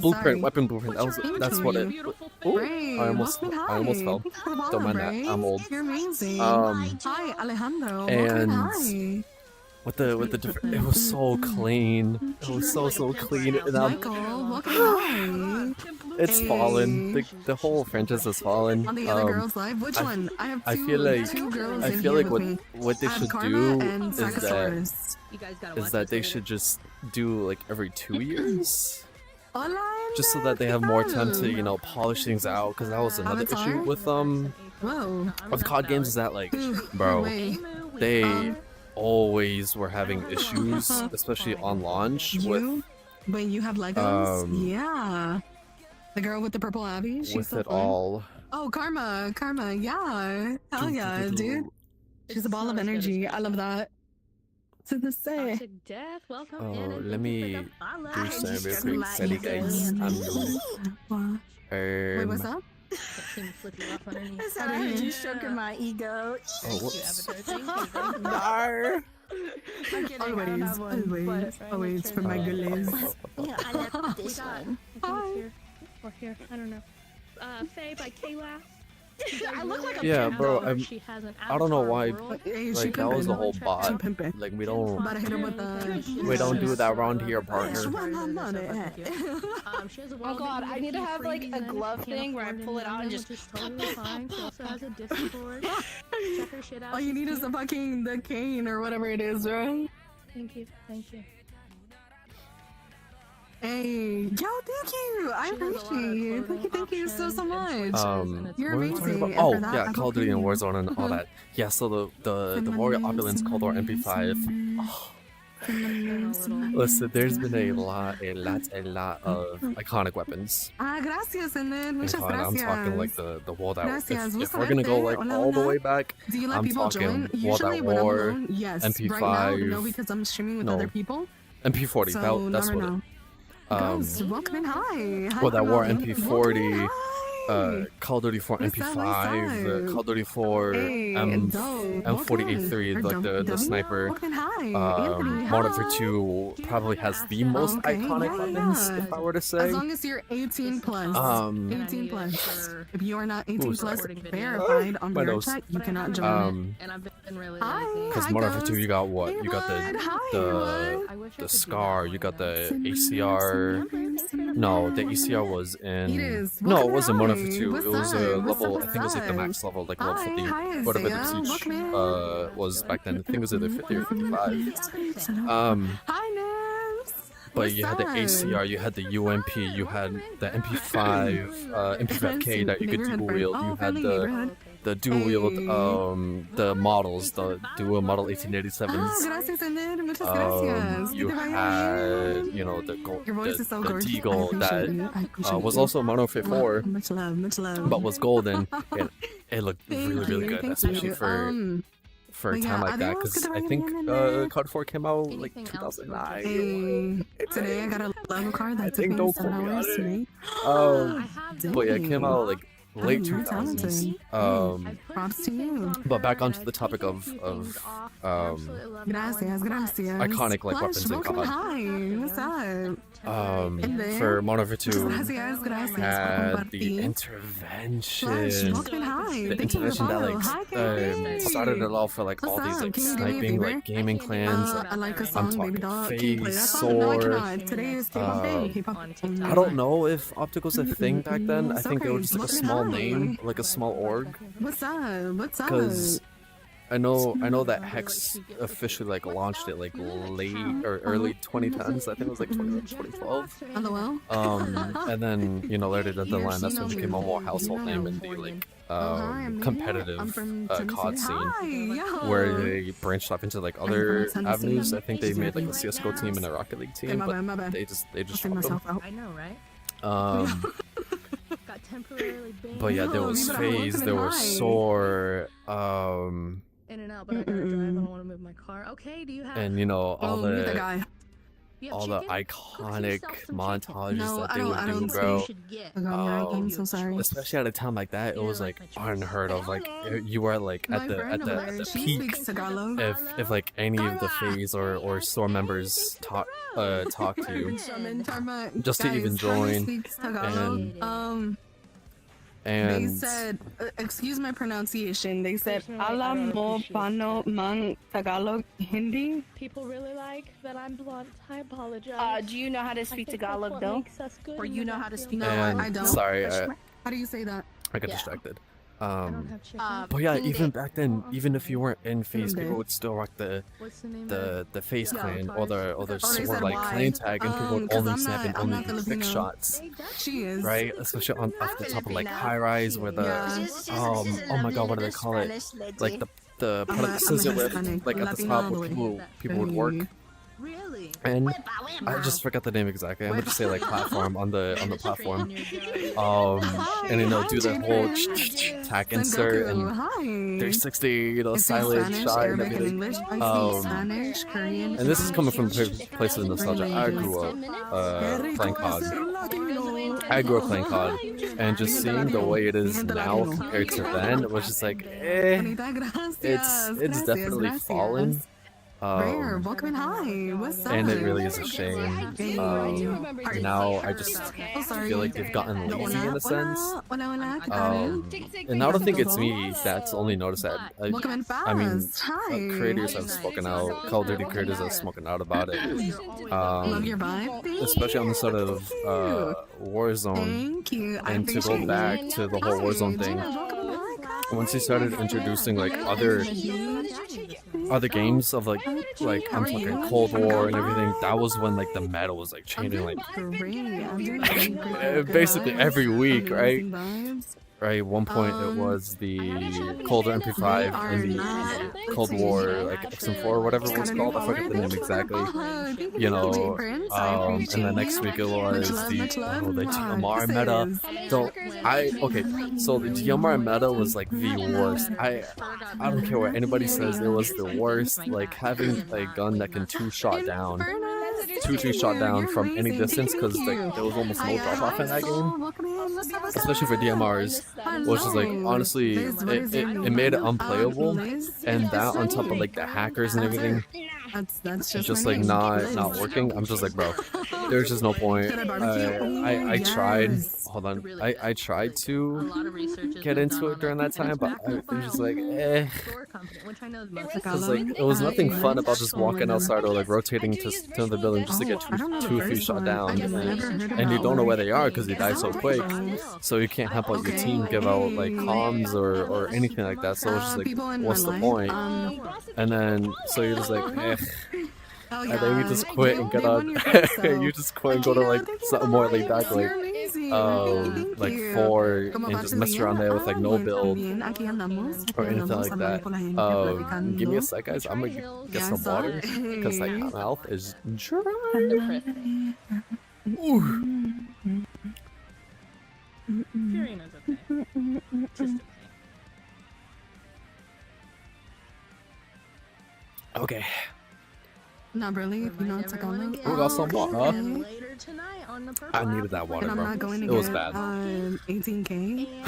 blueprint, weapon blueprint. That's what it. Oh, I almost fell. Don't mind that. I'm old. You're amazing. Hi, Alejandro. And with the different, it was so clean. It was so clean, and it's fallen. The whole franchise has fallen. On the other girls' live, which one? I have two girls. I feel like what they should do is that they should just do like every 2 years. Just so that they have more time to, polish things out, because that was another issue with COD games, is that like, bro, they always were having issues, especially on launch with. But you have Legos? Yeah. The girl with the purple Abby? She's with so it fun. all. Oh, Karma, yeah. Hell yeah, dude. She's a ball of energy. I love that. To the say. Oh, let me do something real quick. Sorry guys, I'm Wait, what's up? I said I heard you stroking my ego. Oh, whoops. Nar. Always for my girlies. Yeah, I left this one. Or here, I don't know. Faye by Kayla. I look like a yeah, bro. I don't know why. Like that was the whole bot. Like we don't do that around here, partner. Oh god, I need to have like a glove thing where I pull it out and just. All you need is the cane or whatever it is, right? Thank you. Hey, yo, thank you. I appreciate it. Thank you so much. You're amazing. Oh yeah, Call of Duty and Warzone and all that. Yeah, so the Royal Opulence Cold War MP5. Oh. Listen, there's been a lot of iconic weapons. Gracias, muchas gracias. I'm talking like the World at War. If we're gonna go like all the way back, I'm talking World at War, MP5. Right now, no, because I'm streaming with other people. MP40. So, that's what. Welcome in. Hi. World at War MP40. Call of Duty 4 MP5, Call of Duty 4 M40A3, like the sniper. Modern Warfare 2 probably has the most iconic weapons, if I were to say. As long as you're 18 plus. 18 plus. If you are not 18 plus verified on the chat, you cannot join. Because Modern Warfare 2, you got what? You got the SCAR, you got the ACR. No, the ACR was in. No, it wasn't Modern Warfare 2. It was a level. I think it was like the max level, like level 50. Whatever the siege was back then. I think it was either 50 or 55. But you had the ACR, you had the UMP, you had the MP5, MP5K that you could dual wield. You had the dual wield, the models, the dual model 1887s. You had you know, the gold, Your voice is so the gorgeous. deagle that was also Modern Warfare 4, Much love. but was golden. And it looked Thank really you, good, thank especially you. for a but time yeah, like I that. think let's Because get the I right think name in there. COD 4 came out like Anything else? 2009. Hey, today I got a level card that took think me don't 7 quote me on hours to it. make. But yeah, it came out like late you're 2000s. talented. Props to you. But back onto the topic of Gracias. iconic like weapons in welcome. COD. Hi, what's up? For Modern Warfare 2 Gracias. had the intervention. Welcome. Hi. The Thank you for the intervention that follow. Hi, Kay. started it all for like all What's these up? like Can you do me a sniping favor? like gaming clans. I like a I'm song, talking Baby Dog. Can you play that Phase, song? No, I Sword. cannot. Today is K-pop day. K-pop. I don't know if Optical's a thing back then. I It's think it okay. was just like a Welcome. small Hi. name, like a small org. What's up? What's up? Because I know that Hex officially like launched it like late or early 2010s. I think it was like 2012. LOL. And then you know later down the line, that's when it became a more household name in the like competitive COD scene, where they branched off into like other avenues. I think they made like a CS:GO team and a Rocket League team, but my bad. they just I'll dropped them. myself out. I know, right? Got temporarily banned. But yeah, there was Yo, Phase, there was hi. Soar, In and out, but I gotta drive. I don't want to move my car. Okay, do you have? and you know all Meet the the guy. you have all the chicken? iconic Cook yourself some montages No, that I they don't- would I do, don't chicken. bro. You should get. I got married. I'm so sorry. Especially at a time like that, it was like unheard of. Like you were like My at the friend over there, she peak. speaks Tagalog. If like any of the Phase or Soar members talk to you, Just to even join, They and said, excuse my pronunciation. They said, Personally, I "Alam don't mo appreciate paano mang Tagalog Hindi." People really like that I'm blunt. I apologize. Do you know how to speak I think Tagalog that's what though? makes us good Or in you the know how to backfield. speak No, and I don't. sorry, How do you say that? I got Yeah. distracted. I don't have chicken. But yeah, Hindi. even back then, even if you weren't in Phase, Hindi. people would still rock What's the name of the Phase Yeah. clan or the they Soar said like why. clan tag, and people would 'Cause only I'm snap not- and I'm only not do quick Filipino. shots, She is. right? Especially off the top of like high rise where the Yeah. oh my god, what do they call it? Like the I'm part a- of the scissor I'm a lift, Hispanic, like at the Latino top all the where way. people would work. Really? And I just forgot the name exactly. I'm gonna just say like platform on the platform. And you know do the whole tack insert and 360, you know, I speak silent Spanish, shot and Arabic, and everything. English. I speak Um, Spanish, Korean. And this is coming from places of nostalgia. I grew up playing COD. I grew up playing COD, and just seeing the way it is now compared to then, it was just like, it's definitely fallen. Rare, welcome and hi. What's up? And it really is a shame. Now I just feel like they've gotten lazy in a sense. And I don't think it's me that's only noticed that. Welcome in fast. I mean, Hi. creators have spoken out. Call of Duty creators have spoken out about it. Love your vibe. Thank Especially on the sort of you. Warzone. Thank you. I And to go appreciate back you. to the whole Warzone thing, Welcome and hi. once they started introducing like other games of like I'm talking Cold War and everything, that was when like the meta was like changing like basically every week, right? Right, at one point it was the Cold War MP5 and the Cold War like XM4 or whatever it was called. I forget the name exactly. You know, and the next week it was the DMR meta. So so the DMR meta was like the worst. I don't care what anybody says, it was the worst. Like having a gun that can two-shot down from any distance, because like there was almost no drop off in that game, especially for DMRs, which is like honestly it made it unplayable. And that on top of like the hackers and everything, that's just like not working. I'm just like, bro, there's just no point. I tried. Hold on. I tried to get into it during that time, but I was just like, Cause like it was nothing fun about just walking outside or like rotating to the building just to get two, 3 shot down, and you don't know where they are because you die so quick, so you can't help out your team give out like comms or anything like that. So it's just like, what's the point? And then so you're just like, Oh, and then you yeah. just quit and get on. You just quit and go to like something more laid back, like like 4, and just mess around there with like no build or anything like that. Give me a sec, guys. I'm gonna get some water because like my mouth is dry. Ooh. Purina's okay. Just Okay. Not really, if you know it's like on We got some water. Later tonight on the I needed that water, and I'm bro. not going to It was get bad. 18K.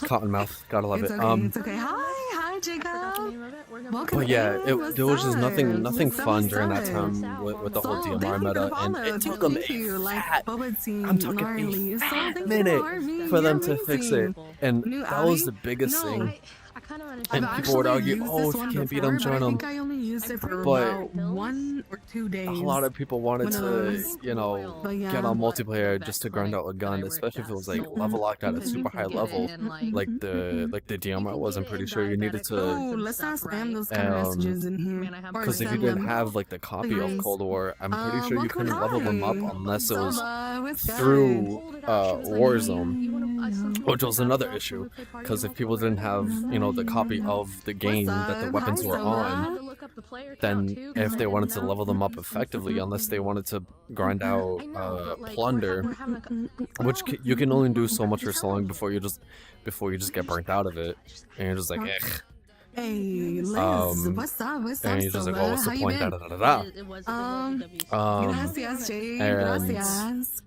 Cottonmouth, gotta love It's it. okay, it's okay. Hi, Jacob. Welcome But yeah, in. there was just What's nothing up? fun during that What's time up? with the whole So, DMR thank you for meta, the and follow. it took them Thank you. a Like, fat, Boba Tea, I'm talking gnarly. a So, fat thank you minute Harvey. for them You're to fix it, amazing. and New that was Abby? the biggest No. thing. I kind of And I've people would actually argue, used oh, this if you one can't beat before, them, but join I them. think I only used it for But about 1 or 2 days. A lot of people wanted One of to, those. you know, But yeah. get on multiplayer just to grind out a gun, especially if it was like level locked at a super high level, like the DMR was. I'm pretty sure you needed to, Oh, let's not spam those kind of messages in here. Or because if you send didn't them. have like the copy of Please. Cold War, I'm pretty sure you Welcome, couldn't level them up hi. unless it was What's good? through Warzone, which was another issue, because if people didn't have, you know, the copy of the game that the weapons were on, then if they wanted to level them up effectively, unless they wanted to grind out plunder, which you can only do so much for so long before you just get burnt out of it, and you're just like, eh. Hey, Liz, what's up? What's up, And you're just like, oh, what's the How you point? Da, been? da, da, da. Gracias, Jay. and- Gracias.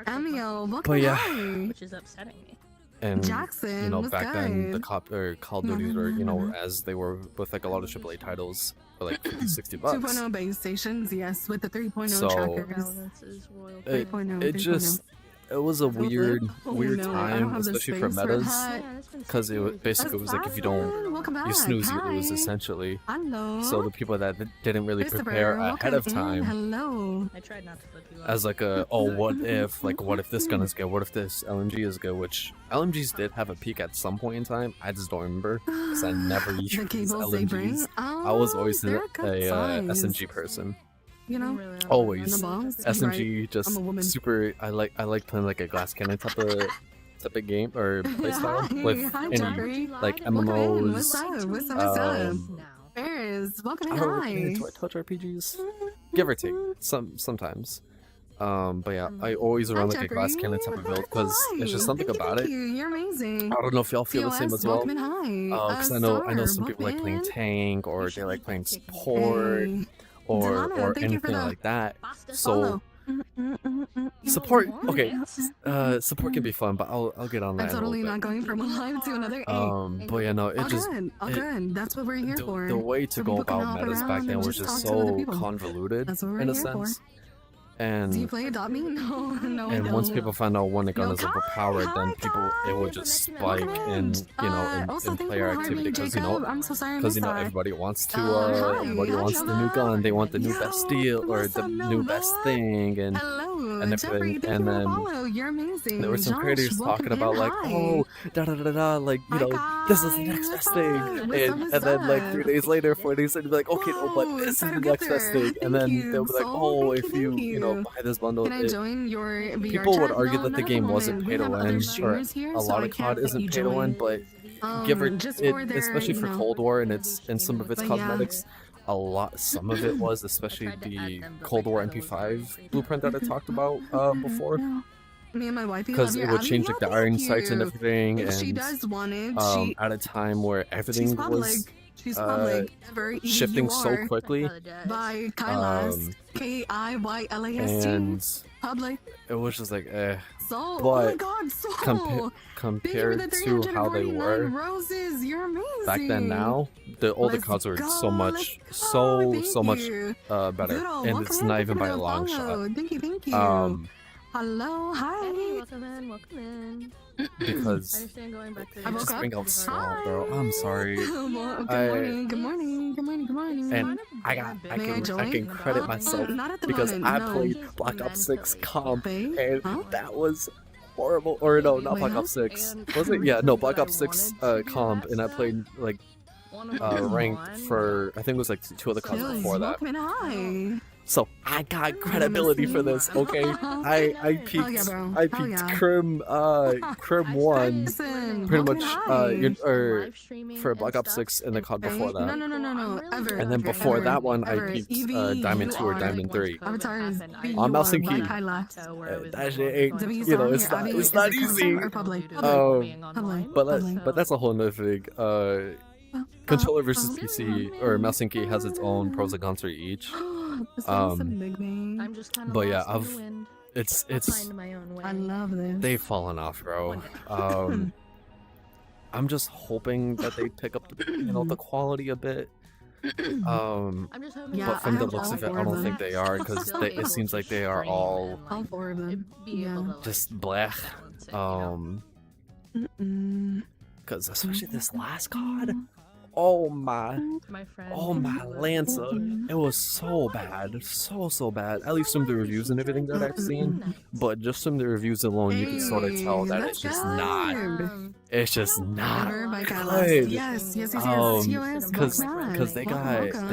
Emil, welcome But yeah. hi. which is upsetting me. And Jackson, you know, what's back then the good? Call of Duties were, you know, as they were with like a lot of AAA titles for like 50, 60 bucks. 2.0 base stations, yes, with the 3.0 So, trackers. It, 3.0, it just, it was a weird Oh, weird no, I don't time, have the especially for space for metas, that. because it basically was like if you don't, Welcome back. you snooze, you lose, Hi. essentially. Hello. So the people that didn't really Christopher, prepare ahead of welcome in. time, Hello. I tried not to flip you up. as like a, oh, what if, like, what if this gun is good, what if this LMG is good, which LMGs did have a peak at some point in time, I just don't remember, because I never The used cables they bring. LMGs. Oh, I was always a they're good size. SMG person. You know, Always. and the bombs, SMG right? just I'm a woman. super. I like playing like a glass cannon type of game or playstyle Hi, with hi, any Jeffrey. like Welcome in. What's MMOs. up? What's up? What's up? Um, Ferris, welcome I in. don't really Hi. get into touch RPGs, give or take, sometimes. But yeah, I always Hi, run like a glass Jeffrey. cannon type of build because it's just something Thank you, about thank it. you. You're amazing. I don't know if y'all feel the same TOS, as well. welcome in. Hi. Because I know Star, some people like welcome playing in. tank or they like playing support Hey. or Delano, thank you for anything the like that. follow. So support, okay, support can be fun, but I'll get on that. I'm in a totally little not going from a live to another. bit. But yeah, no, it all just good, all it- good. That's what we're here for. the way to So go people can about hop metas back around then and was just just talk to other so people. convoluted That's what we're in a here for. sense. Do you And play Adopt Me? No, no, I and don't. once people found out when a gun No, is overpowered, hi, then people it would just spike in Also, in thank player you for activity Harvey, because Jacob. I'm so sorry I because missed that. everybody wants to Hi, everybody hi, wants the new Nova. gun, they want the new Yo, best steal or what's the up, new best Nova? thing, and Hello, and Jeffrey. everything. Thank And you for the then follow. You're amazing. there were some Josh, creators welcome talking in. about like, Hi. oh, da da da da, like, you Hi, know, this is the guys. next What's best thing, up? What's up? and then like 3 What's days later, 4 days later, be like, okay, no, but Whoa, this is try the to get next best there. thing, and Thank then you, they'll be like, Soul. oh, Thank if you, you know thank buy this bundle, Can I join your VR people would chat? argue No, that the not at game the wasn't moment. pay to We have win, other or streamers here, a so lot I of can't COD let isn't you pay to win, join. but give or Just it, for their, especially for you know. Cold War and some of its But yeah. cosmetics, some of it was, especially the Cold War MP5 blueprint that I talked about before, Me and my wifey because love it your would Abby. change Yeah, like the thank iron sights and you. everything, If she and does want it, at a time where she's everything public. was She's public. Ever shifting so EUR quickly, by Kailas. Kiylast. and Public. it was just like Soul. Oh But my God, Soul. Thank you for compared the to how they 349 were roses. You're amazing. back then, now the older Let's CODs were go, so much let's go. Thank much you. better, Doodle, and welcome it's in, not thank even you by for a the long shot. follow. Thank you, thank you. Hello, hi. Hey, welcome in, welcome in. I Because understand going back to I your woke just up. bring out Hi. small, bro. I'm sorry. Well, good I- morning, good morning, good morning, good morning. And I May I can join? credit myself Not at the because moment, I no. played Black Ops 6 comp, Babe? and Huh? that was horrible. Or no, not Wait, Black huh? Ops 6. And Was the it? Yeah, no, reason Black that I Ops 6 wanted to do comp, that and I stuff, played like one of them ranked won, for I think it was like 2 other CODs Chills, before that. welcome in, hi. So I got credibility for this, okay? I peaked Crim 1 pretty much or for Black Ops 6 in the COD before that. No, ever. And then before that one I peaked Diamond 2 or Diamond 3. On Mouse and Key. That shit ain't, you know, it's not easy. But that's a whole nother thing. Controller versus PC or Mouse and Key has its own pros and cons for each. But yeah, it's I love this. they've fallen off, bro. I'm just hoping that they pick up the, you know, the quality a bit. But from the looks of it, I don't think they are, because it seems like they are all 4 of them. Yeah. just blech. Because especially this last COD, oh my Lancer, it was so bad, so bad. At least from the reviews and everything that I've seen, but just from the reviews alone, you can sort of tell that it's just not good. Yes. Because they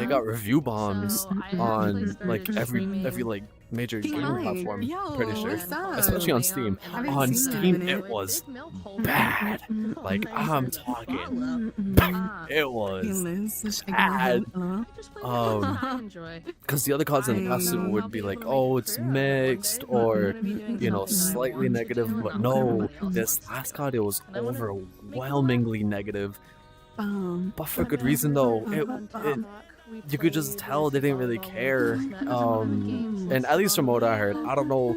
got review bombs on like every like major gaming platform, pretty sure, especially on Steam. On Steam, it was bad. Like, I'm talking, it was bad. Because the other CODs in the past would be like, oh, it's mixed or, you know, slightly negative, but no, this last COD, it was overwhelmingly negative. But for good reason though. You could just tell they didn't really care. And at least from what I heard, I don't know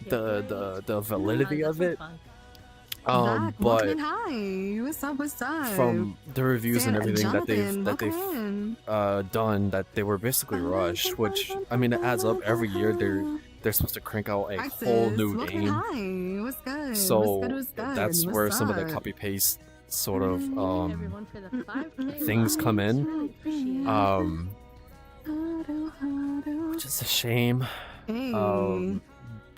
the validity of it. But what's up? from the reviews and everything that they've done, that they were basically rushed, which I mean it adds up. Every year they're supposed to crank out a whole new game. What's good? So that's where some of the copy paste sort of things come in, which is a shame.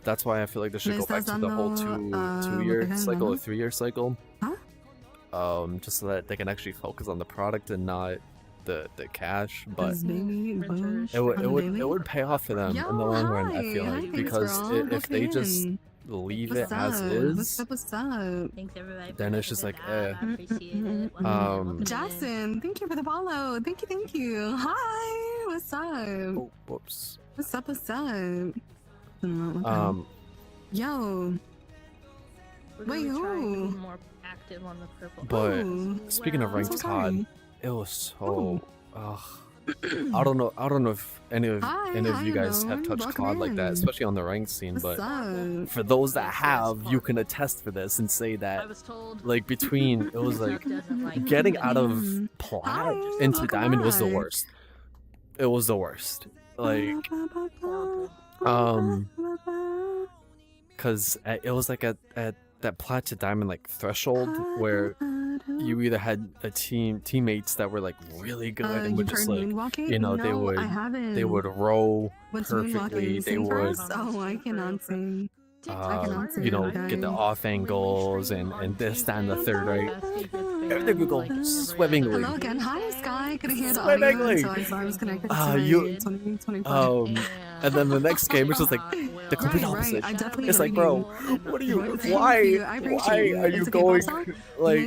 That's why I feel like they should go back to the whole two-year cycle or 3-year cycle, just so that they can actually focus on the product and not the cash. But it would pay off for them in the long run, I feel like, because if they just leave it as is, then it's just like Jackson, thank you for the follow. Thank you. Hi, what's up? Oh, whoops. What's up? Yo. Wait, who? But speaking of ranked COD, it was so I don't know if any of you guys have touched COD like that, especially on the ranked scene, but for those that have, you can attest for this and say that, like, between, it was like getting out of plat into diamond was the worst. It was the worst. Like, because it was like at that plat to diamond like threshold where you either had teammates that were like really good and would just like, you know, they would row perfectly, they would I cannot sing. you know, get the off angles and this, that, and the third, right? Everything would go swimmingly. Hello again. Hi, Sky. Couldn't hear the audio, so I was connected to and then the next game, which was like the complete opposite. It's like, bro, what are you? Why are you going like?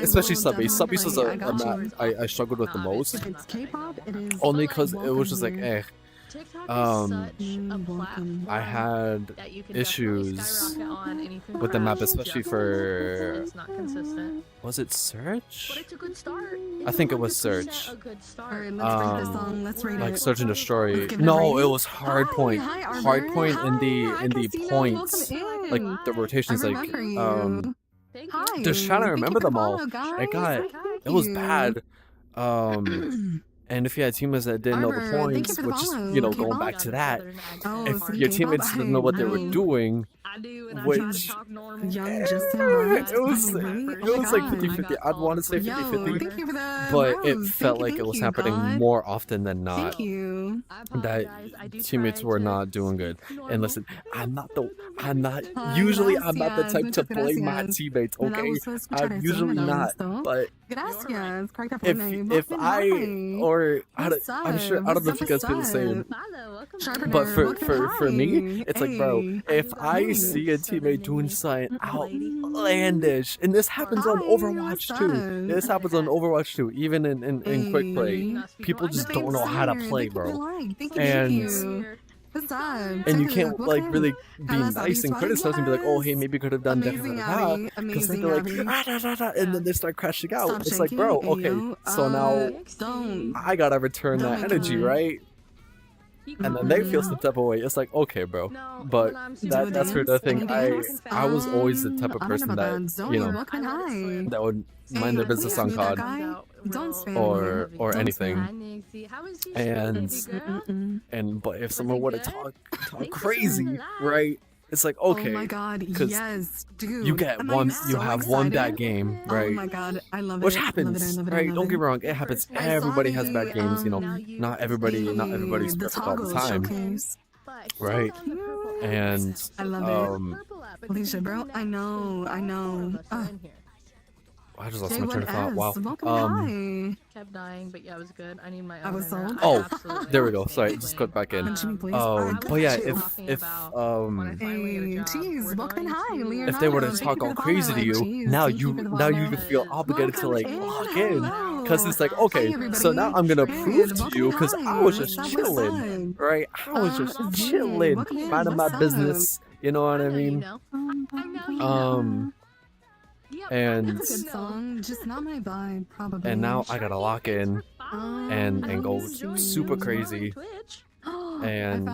Especially Subbase. Subbase was a map I struggled with the most, only because it was just like, I had issues with the map, especially for, was it Search? I think it was Search. Like Search and Destroy. No, it was Hardpoint. Hardpoint in the points, like the rotations, like just trying to remember them all. It was bad. And if you had teammates that didn't know the points, which is, you know, going back to that, if your teammates didn't know what they were doing, which, it was like 50-50. I'd want to say 50-50, but it felt like it was happening more often than not, that teammates were not doing good. And listen, I'm not the type to blame my teammates, okay? I'm usually not, but Gracias. Correct that if name. if I or I'm sure I don't know if you guys feel the What's same. Sharpener, But welcome for me, hi. it's like, bro, Hey. if I see a teammate doing something outlandish, and this happens on Hi, Overwatch what's too. up? This happens on Overwatch too, even in quick play. Hey. People just don't know how to play, bro. Thank And- you. What's up? And you Dude, can't what like kind- really be Hello, nice and Abby. criticize and be like, oh, hey, Yes. maybe you could have done da da Amazing, da da. Abby. Because then Amazing, they're like, Abby. ah, da, da, da, and then they start crashing out. Stop It's like, bro, shaking, okay, yo. so now Don't. I gotta return Oh that my energy, God. right? And then they feel some type of way. It's like, okay, bro. But that's for the thing. I was always the type of person that, you know, that would mind their business on COD Don't spam or Don't anything. Mm-mm. And but if someone were to talk crazy, right? It's like, okay, Oh my God, 'cause yes, dude. you get Am I one, you so have one bad excited? game, Oh right? my God, I love it. Which Love it, happens, I love it, I right? love Don't it. get me wrong, it happens. Everybody has bad games, you know. Not everybody's the perfect all the toggle time, showcase. right? And I love it. Alicia, bro, I know. I just lost my train of thought. Wow. Welcome, Kept dying, but yeah, it was good. I need my I was own. sold. Oh, there we go. Sorry, just click back in. Mention me, please. But yeah, I got if Hey, cheese, welcome, hi, Leonardo. if they were to Thank talk you for all the crazy to follow. you, Cheese, now thank you for the now you follow. feel obligated to like Welcome lock in. in, Hello. because it's like, Hi, okay, so now I'm gonna everybody. prove to Welcome, you, because I hi. was just What's up, chilling, right? I was just welcome chilling, in. minding my What's up? business. You know what I mean? And That's a good song, just not my vibe, probably. and now I gotta lock in and go super crazy. And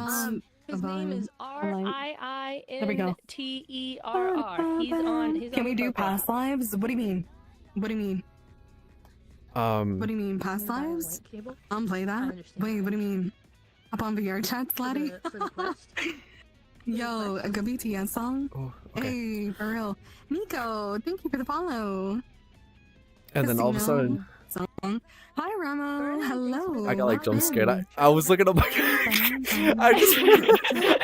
His name is There we go. RIINTERR. He's on. He's Can on we do profile. past lives? What do you mean? What do you mean? What do you mean, past Can you buy a lives? link cable? Play that? understand. Wait, what do you mean? Up on VR chat, For Slatty? the quest? Yo, a good BTS song? oh, okay. Hey, for real. Nico, thank you for the follow. And then all of a sudden, Song. Hi, Ramo. Hello. I got like jump scared. welcome. I was looking up. I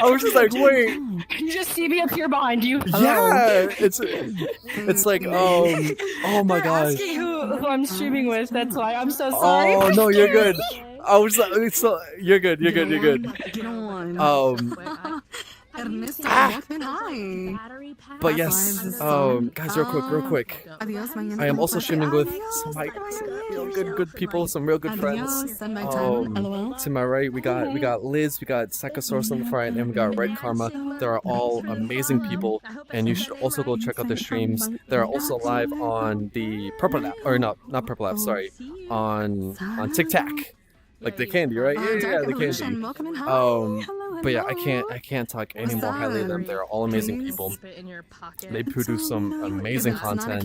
was just like, wait. You just see me appear behind you. Yeah, it's like oh my gosh. Asking who I'm streaming with. That's why I'm so sorry. Oh no, you're good. I was like, so you're good. You're good. You're good. Get on. Ernesto, Ah. welcome. Hi. But yes, guys, real quick. Adios, mañana. I am also streaming with Adios, some like adios. some real good people, some real good friends. Adios, send my time. LOL. To my right, we got Liz, we got Psychosaurus on the front, and we got Red Karma. They are all amazing people, and you should also go check out their streams. They're also live on the Purple app, or not Purple app, sorry, on Tic Tac, like the candy, right? Yeah, the candy. Welcome and hi. But yeah, I can't talk any more highly of them. They're all amazing people. They produce some amazing content,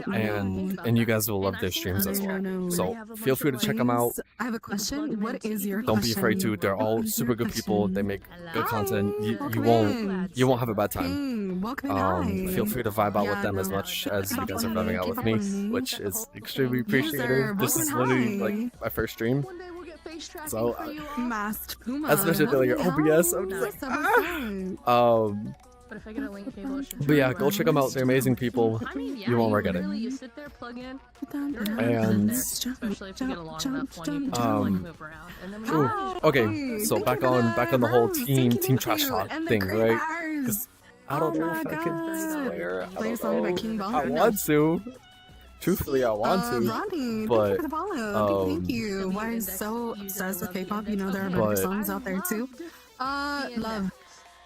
and you guys will love their streams as well. So feel free to check them out. I have a question. What is your Don't be question? afraid to. They're all super good people. They make good content. You won't have a bad time. Feel free to vibe out with them as much as you guys are vibing out with me, which is extremely appreciated. This is literally like my first stream. So, Masked Puma. especially like your OBS, I'm just like, But if I get a link cable, it should but yeah, go check them out. They're amazing people. I mean, yeah, You won't regret it. really, you sit there, plug in, And especially if you get a long enough one, you can just like move around. And then when you're ooh, okay, so back on the whole team trash talk thing, right? Because I don't know if I can swear. I don't know. I want to. Truthfully, I want to. Ronnie, but, thank you for the follow. Thank you. Why are you so obsessed with K-pop? You know there are better But- songs out there too. Love.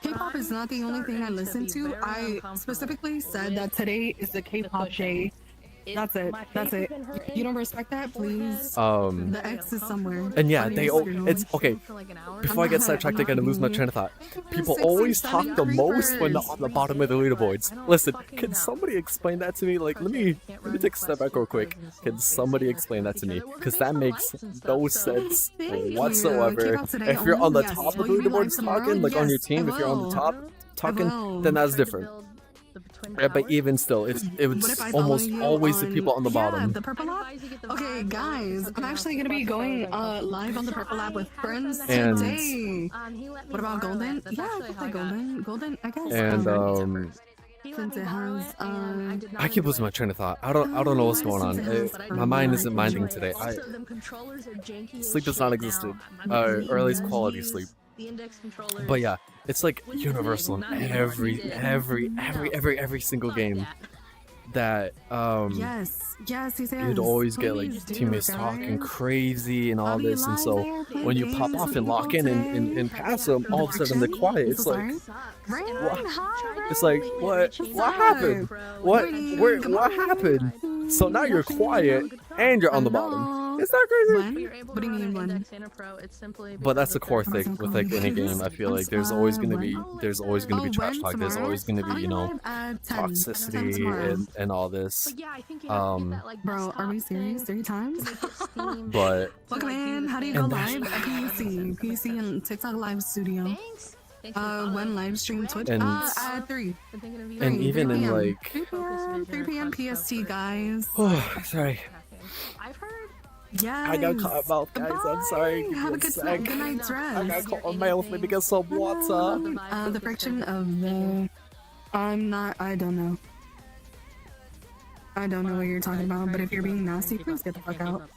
K-pop is not the only thing I listen to. I specifically said that today is the K-pop day. That's it. That's it. You don't respect that, please. The X is somewhere. And yeah, on they your all, screen. it's okay. Before I get sidetracked again and lose my train of thought, people always talk the most when they're on the bottom of the leaderboards. Listen, can somebody explain that to me? Like, let me take a step back real quick. Can somebody explain that to me? Because that makes no sense whatsoever. If you're on the top of the leaderboards talking, like on your team, if you're on the top talking, then that's different. Yeah, but even still, it's almost always the people on the bottom. The Purple Lab? Okay, guys, I'm actually gonna be going live on the Purple Lab with friends And- today. What about Golden? Yeah, I could play Golden. Golden, I guess. And since it has I keep losing my train of thought. I don't know what's going on. My mind isn't minding today. Sleep is non-existent, or at least quality sleep. But yeah, it's like universal in every single game. That yes, you'd always get like teammates talking crazy and all this, and so when you pop off and lock in and pass them, all of a sudden they're quiet. It's like, what? It's like, what happened? What happened? So now you're quiet and you're on the bottom. Is that crazy? What do you mean when? But that's the core thing with like any game. I feel like there's always gonna be trash talk. There's always gonna be, you know, toxicity and all this. Bro, are we serious? 3 times? But Welcome in. How do you go live? At PC and TikTok Live Studio. When live stream Twitch? At 3. And even in like 3 p.m. PST, guys. Oh, sorry. I've heard. Yes. I got caught mouth, guys. I'm sorry. Have a good night's rest. I got caught on mouth. Let me get some water. The friction of the... I don't know. I don't know what you're talking about, but if you're being nasty, please get the fuck out.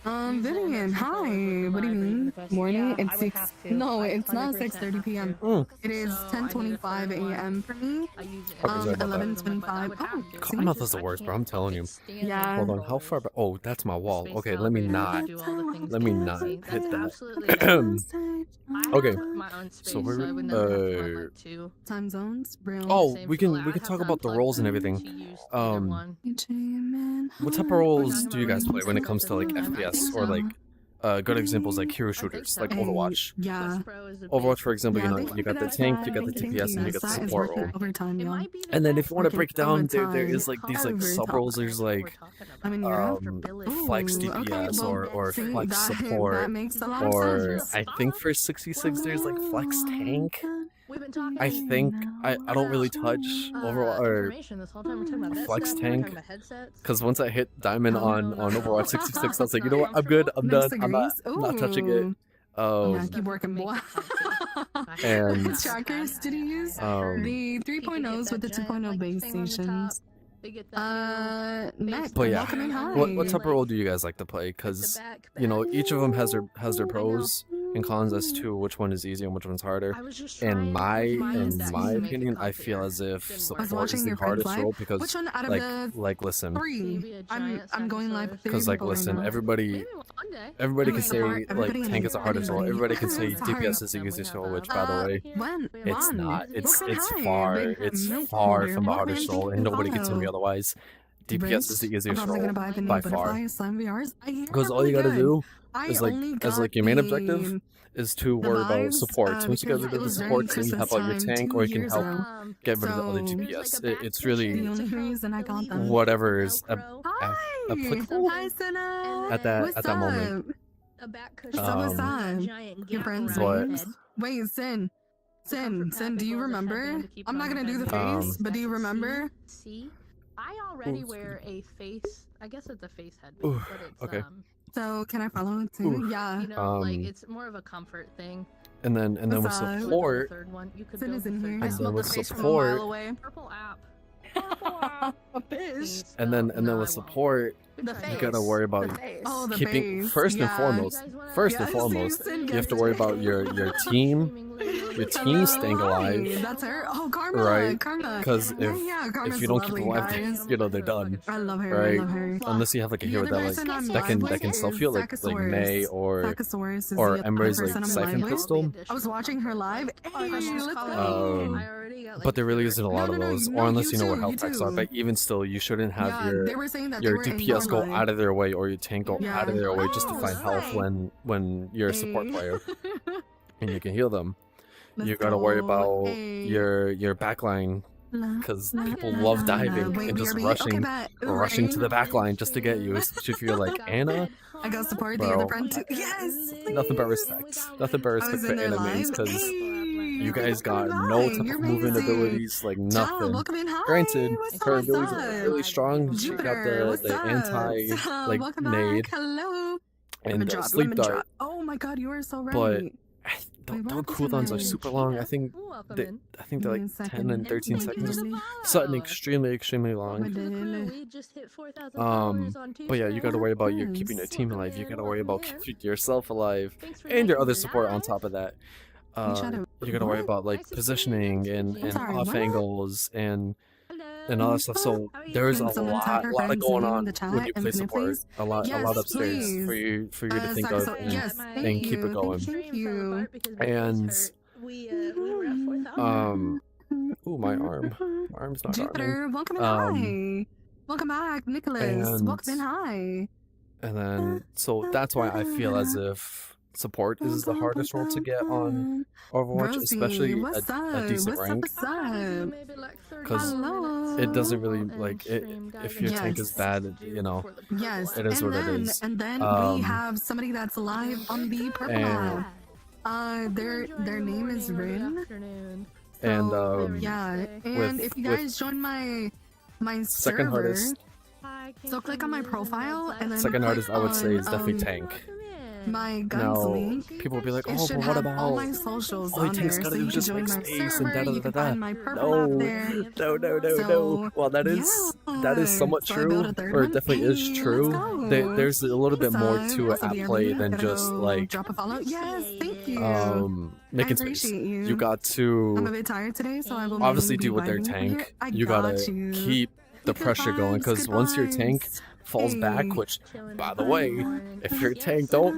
Vivian, hi. What do you mean? Morning? It's 6. No, it's not 6:30 p.m. It is 10:25 a.m. for me. 11:25. Oh, Cotton mouth is the worst, bro. I'm telling you. yeah. Hold on. How far back? Oh, that's my wall. Okay, let me not hit that. Okay. So we're Time zones. Real. Oh, we can talk about the roles and everything. What type of roles do you guys play when it comes to like FPS or like good examples like hero shooters like Overwatch? Yeah. Overwatch, for example, you know, you got the tank, you got the DPS, and you got the support role. And then if you want to break it down, there is like these like sub roles. There's like flex DPS or flex support, or I think for 66 there's like flex tank. I think I don't really touch Overwatch or flex tank, because once I hit diamond on Overwatch 66, I was like, you know what, I'm good, I'm done, I'm not touching it. Keep working, boy. And trackers did you use? The 3.0s with the 2.0 base stations. Next, but yeah, welcome in, hi. what type of role do you guys like to play? Because you know, each of them has their pros and cons as to which one is easier and which one's harder. In my opinion, I feel as if support is the hardest role, because like listen, I'm going live because like listen, everybody can say like tank is the hardest role. Everybody can say DPS is the easiest role, which by the way, it's not. It's far from the hardest role, and nobody can tell me otherwise. DPS is the easiest role by far, because all you gotta do is like your main objective is to worry about supports. Once you get rid of the supports, then you help out your tank, or you can help get rid of the other DPS. It's really whatever is applicable at that moment. Your friends. Wait, Sin, do you remember? I'm not gonna do the face, but do you remember? I already wear a face. I guess it's a face headband, but it's okay. So can I follow it too? Yeah. You know, like it's more of a comfort thing. And then with support, Sin is in here. and then with support, Purple app. and then with support, you gotta worry about keeping first and foremost. You have to worry about your team staying alive. That's her. Oh, Karma. Right? Karma. Because if you don't keep them alive, you know, they're done. I love her. Right? I love her. Unless you have like a hero that can self heal, like May or Ember's like Siphon Pistol. I was watching her live. But there really isn't a lot of those, or unless you know what health packs are. But even still, you shouldn't have your DPS go out of their way, or your tank go out of their way just to find health when you're a support player and you can heal them. You gotta worry about your backline, because people love diving and just rushing to the backline just to get you. Especially if you're like Anna. I go support the other friend too. Yes. Nothing but respect. Nothing but respect for Anna mains, because you guys got no type of movement abilities, like nothing. Granted, her abilities are really strong. She got the anti like nade and sleep dart. Oh my god, you are so right. But Dog cooldowns are super long. I think they're like 10 and 13 seconds. Something extremely long. But yeah, you gotta worry about your keeping your team alive. You gotta worry about keeping yourself alive, and your other support on top of that. You gotta worry about like positioning and off angles and all that stuff. So there's a lot of going on when you play support. A lot upstairs for you to think of and keep it going. And ooh, my arm's not Jupiter, welcome in. Hi. Welcome back, Nicholas. Welcome in. Hi. And then so that's why I feel as if support is the hardest role to get on Overwatch, especially a decent rank, because it doesn't really like it. If your tank is bad, you know, it is what it is. And then we have somebody that's live on the purple map. Their name is Rin. And yeah, and if you guys join my second server, hardest, so click on my profile and then second hardest I would say is definitely tank. My guns Now, link. people will be like, It oh, should but what have about all my socials all you on tank's there, gotta so do you is can just join make my space server. and You can find my purple up there. No. Well, that is somewhat So I built true, a third or it one. definitely is Hey, true. let's go. There's a little bit more to it Also, at the play other than gotta just go like drop a follow. Yes, thank you. making I space. appreciate you. You got I'm a to bit tired today, so I will obviously mainly do be with their vibing tank. here. I You got gotta you. keep the Good pressure going, vibes, because good once your tank vibes. falls back, Hey. which by the way, if your tank don't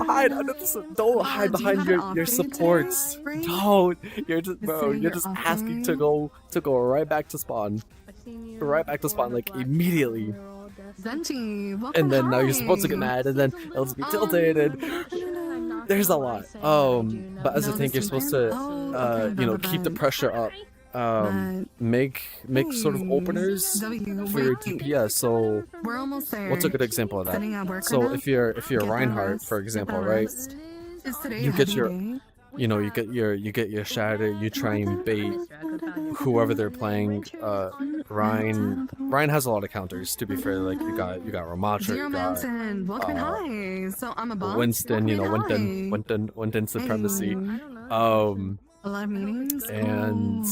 hide under don't hide Do you behind have an your off day supports. today, Ray? Don't. You're just Consider you're your just off asking day? to go right back to spawn. Right back to spawn, like immediately. Zenji, welcome. And then now you're supposed to get mad, and then it'll just be tilted, and there's a lot. But as a tank, you're supposed to you know, keep the pressure up. Make sort of openers for your DPS. So We're almost there. what's a good example of that? Sitting at work So right now? if you're Get that Reinhardt, rest. for Get example, that right? rest. Is today You a get heavy your day? you know, you get your shatter, you try and bait whoever they're playing. Ryan has a lot of counters, to be fair. Like you got Ramatra, Zero you got Mountain, welcome in. Hi. So I'm a boss. Winston, you know, Welcome in. Winston supremacy. Hey. A lot of meetings. And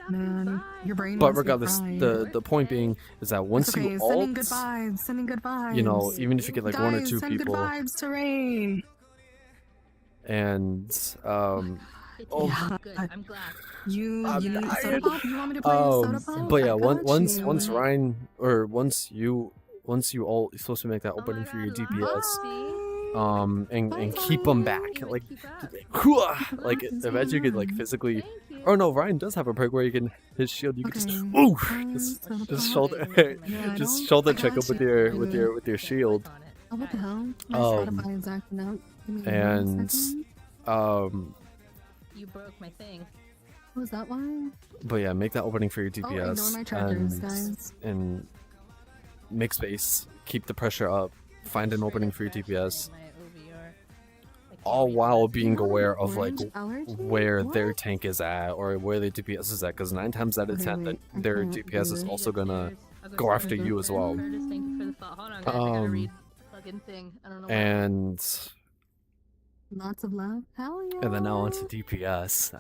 Man, your brain but must be regardless, fried. the point being is that once It's okay. you Sending good ult, vibes. Sending good vibes. you know, even if you get like one or Guys, two send people, good vibes to Rain. and oh, I'm glad. You I'm need soda tired. pop? You want me to play soda pop? But yeah, I got once you. Ryan, or once you ult, you're supposed to make that opening for your DPS. And keep them back, like eventually you could like physically. Oh no, Ryan does have a perk where you can his shield. You can just just shoulder just shoulder check up with your shield. Oh, what the hell? My Spotify is acting out. Give me And 1 second. You broke my thing. Was that why? But yeah, make that opening for your Oh, ignore DPS my chargers, guys. and make space, keep the pressure up, find an opening for your DPS, all while being aware of like where their tank is at or where their DPS is at, because 9 times out of 10 their DPS is also gonna go after you as well. And Lots of love. Hell yeah. then now onto DPS.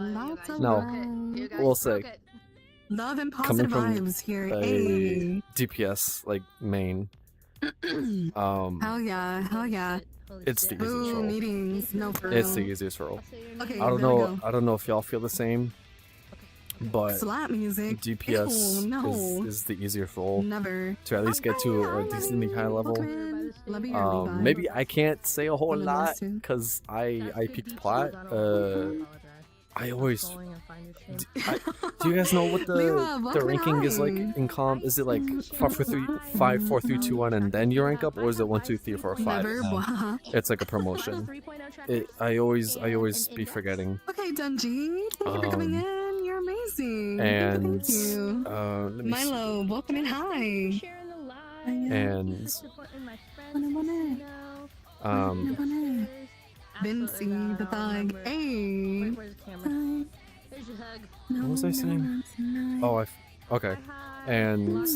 Lots of No. love. We'll say Love and coming positive from vibes here. a Hey. DPS like main. Hell yeah. Hell yeah. It's the easiest Ooh, role. meetings. No, for It's the real. easiest role. Okay, I don't there we know. go. I don't know if y'all feel the same, but Slap music. DPS Ew, no. is the easier role Never. to at least get to a decently high level. Love your vibe. Maybe I can't say a whole I'm lot listening. because I peaked plat. I always. Do you guys know what Leah, the welcome ranking is like hi. in comp? Is it like 5 4 3 2 1 and then you rank up, or is it 1 2 3 4 5? Never. Blah. It's like a promotion. I always be forgetting. Okay, Dungy. Thank you for coming in. You're amazing. And Thank you. let me see. Milo, welcome in. Hi. And Vinci, the thug. Hey. Here's your hug. what was I saying? Oh, okay. And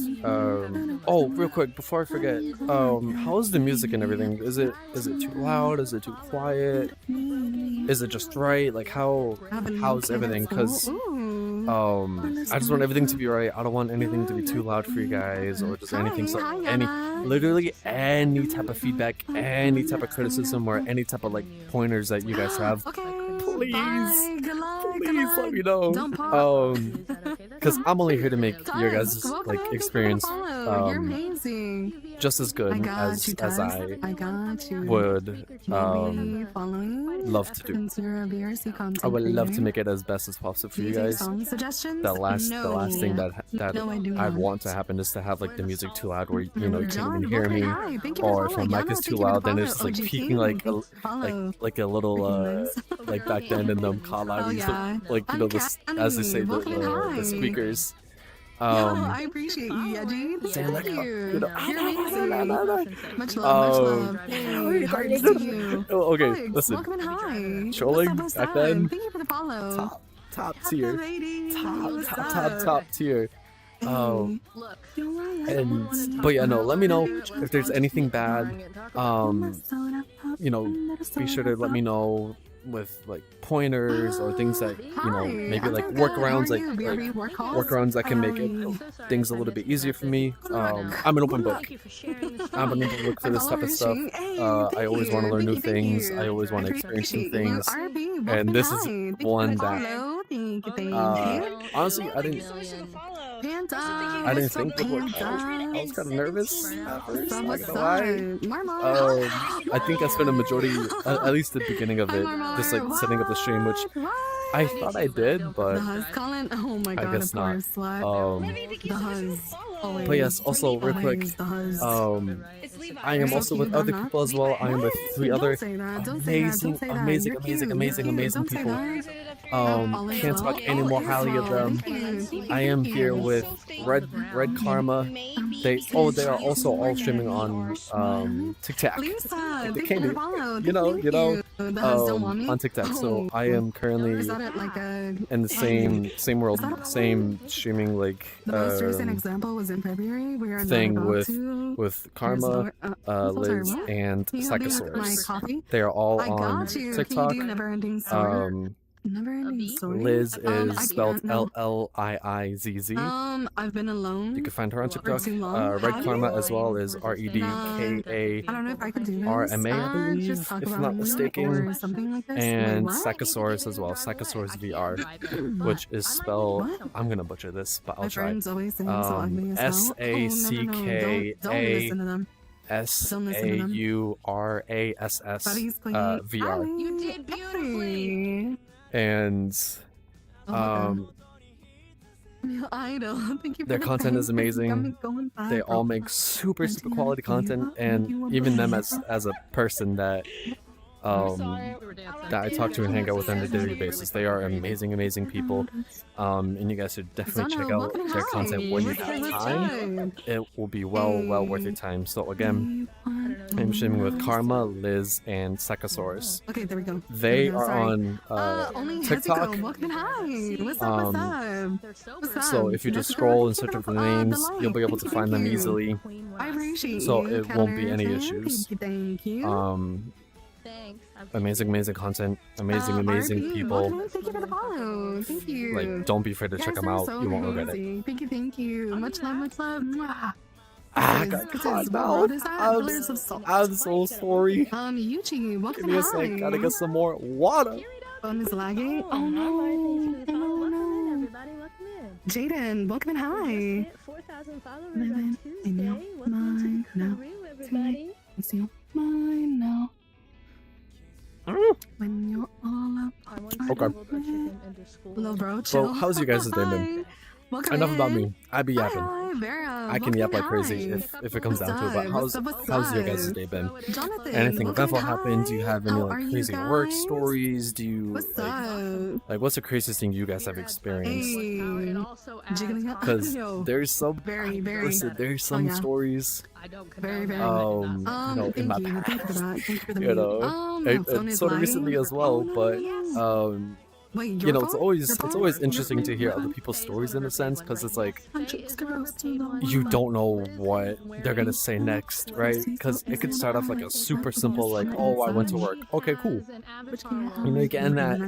oh, real quick before I forget, how's the music and everything? Is it too loud? Is it too quiet? Is it just right? Like how's everything? Because I just want everything to be right. I don't want anything to be too loud for you guys or just anything. So literally any type of feedback, any type of criticism, or any type of like pointers that you guys have, please let me know. Because I'm only here to make your guys' like experience just as good as I would love to do. I would love to make it as best as possible for you guys. The last thing that I'd want to happen is to have like the music too loud where you know you can't even hear me, or if my mic is too loud then it's like peaking like a little like back then in them car lobbies, like you know as they say the squeakers. I appreciate you, Yeji. Saying like, you know, much love. Hey, hard to see you. Okay, listen. Trolling back then. Thank you for the follow. Top tier. Top tier. But yeah, no, let me know if there's anything bad. You know, be sure to let me know with like pointers or things that you know, maybe like workarounds, like workarounds that can make things a little bit easier for me. I'm an open book. I'm an open book for this type of stuff. I always want to learn new things. I always want to experience new things, and this is one that honestly I didn't think would work out. I was kind of nervous at first, not gonna lie. I think I spent a majority, at least the beginning of it, just like setting up the stream, which I thought I did, but I guess not. But yes, also real quick, I am also with other people as well. I am with 3 other amazing people. Can't talk any more highly of them. I am here with Red Karma. They are also all streaming on TikTok. They came you know on TikTok. So I am currently in the same world, same streaming like thing with Karma, Liz, and Psychosaurus. They are all on TikTok. Liz is spelled Liizz. I've been alone. You can find her on TikTok. Red Karma as well is REDKARMA, I believe, if I'm not mistaken. And Psychosaurus as well, Psychosaurus VR, which is spelled, I'm gonna butcher this, but I'll try. SACKASAURASS VR. You did beautifully. And I know. Thank you for their content is amazing. They all make super quality content, and even them as a person that I talk to and hang out with on a daily basis, they are amazing people. And you guys should definitely check out their content when you have time. It will be well worth your time. So again, I'm streaming with Karma, Liz, and Psychosaurus. Okay, there we go. They are on TikTok. So if you just scroll and search up the names, you'll be able to find them easily. So it won't be any issues. Thank you. Thanks. Amazing content, amazing people. Thank you for the follow. Thank you. Like, don't be afraid to check them out. So You won't regret it. Thank you. Much love. I got caught out. I'm so sorry. Yuchi, welcome. Give me a sec. Gotta get some more water. Phone is lagging. Oh no. Jaden, welcome and hi. 4,000 followers on Tuesday. Welcome to the crew, everybody. It's your mind now. When you're all up. Okay. Hello, bro. Chill. Well, how's you guys' day been? Enough about me. I be yapping. I can yap like crazy if it comes down to it. But how's your guys' day been? Anything eventful happened? Do you have any like crazy work stories? Do you like what's the craziest thing you guys have experienced? Because there's some there's some stories. Very. You know, in my past, you know, and sort of recently as well, but Wait, you know, it's always interesting to hear other people's stories in a sense, because it's like you don't know what they're gonna say next, right? Because it could start off like a super simple, like, oh, I went to work. Okay, cool. You know, getting that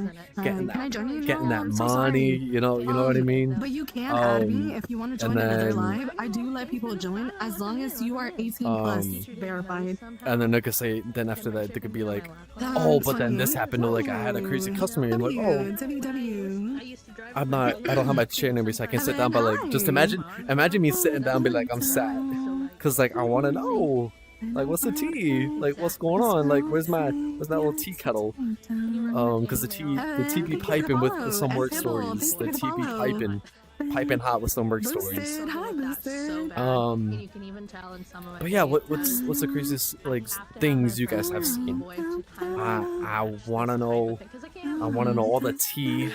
money. You know what I mean? But you can add me if you want to join another live. I do let people join as long as you are 18 plus verified. And then they could say, then after that, they could be like, oh, but then this happened. Or like, I had a crazy customer, and like, oh, I don't have my chair number, so I can sit down. But like, just imagine me sitting down, and be like, I'm sad, cause like I want to know, like, what's the tea? Like, what's going on? Like, where's that little tea kettle? Cause the tea be piping with some work stories. The tea be piping hot with some work stories. But yeah, what's the craziest like things you guys have seen? I wanna know all the tea.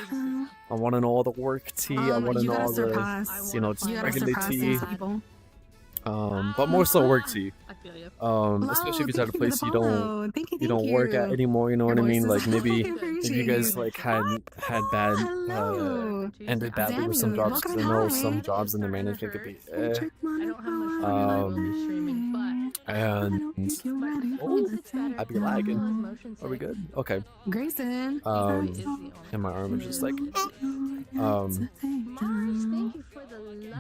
I wanna know all the work tea. I wanna know all the, you know, just regular tea. But more so work tea. Especially if it's at a place you don't work at anymore, you know what I mean? Like maybe you guys like had bad ended badly with some jobs, because I know some jobs in the management could be and I'd be lagging. Are we good? Okay. Grayson. And my arm is just like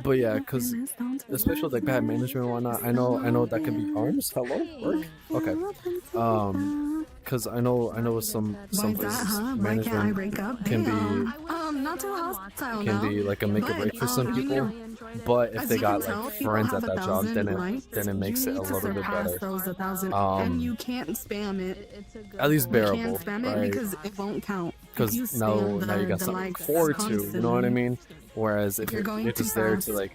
but yeah, because especially with like bad management and whatnot, I know that can be arms. Hello, work. Okay. Because I know some places management can be like a make or break for some people. But if they got like friends at that job, then it makes it a little bit better. And you can't spam it. At least bearable, you can't spam it right? because it won't count. Because now you got something to look forward to. You know what I mean? Whereas if you're just there to like,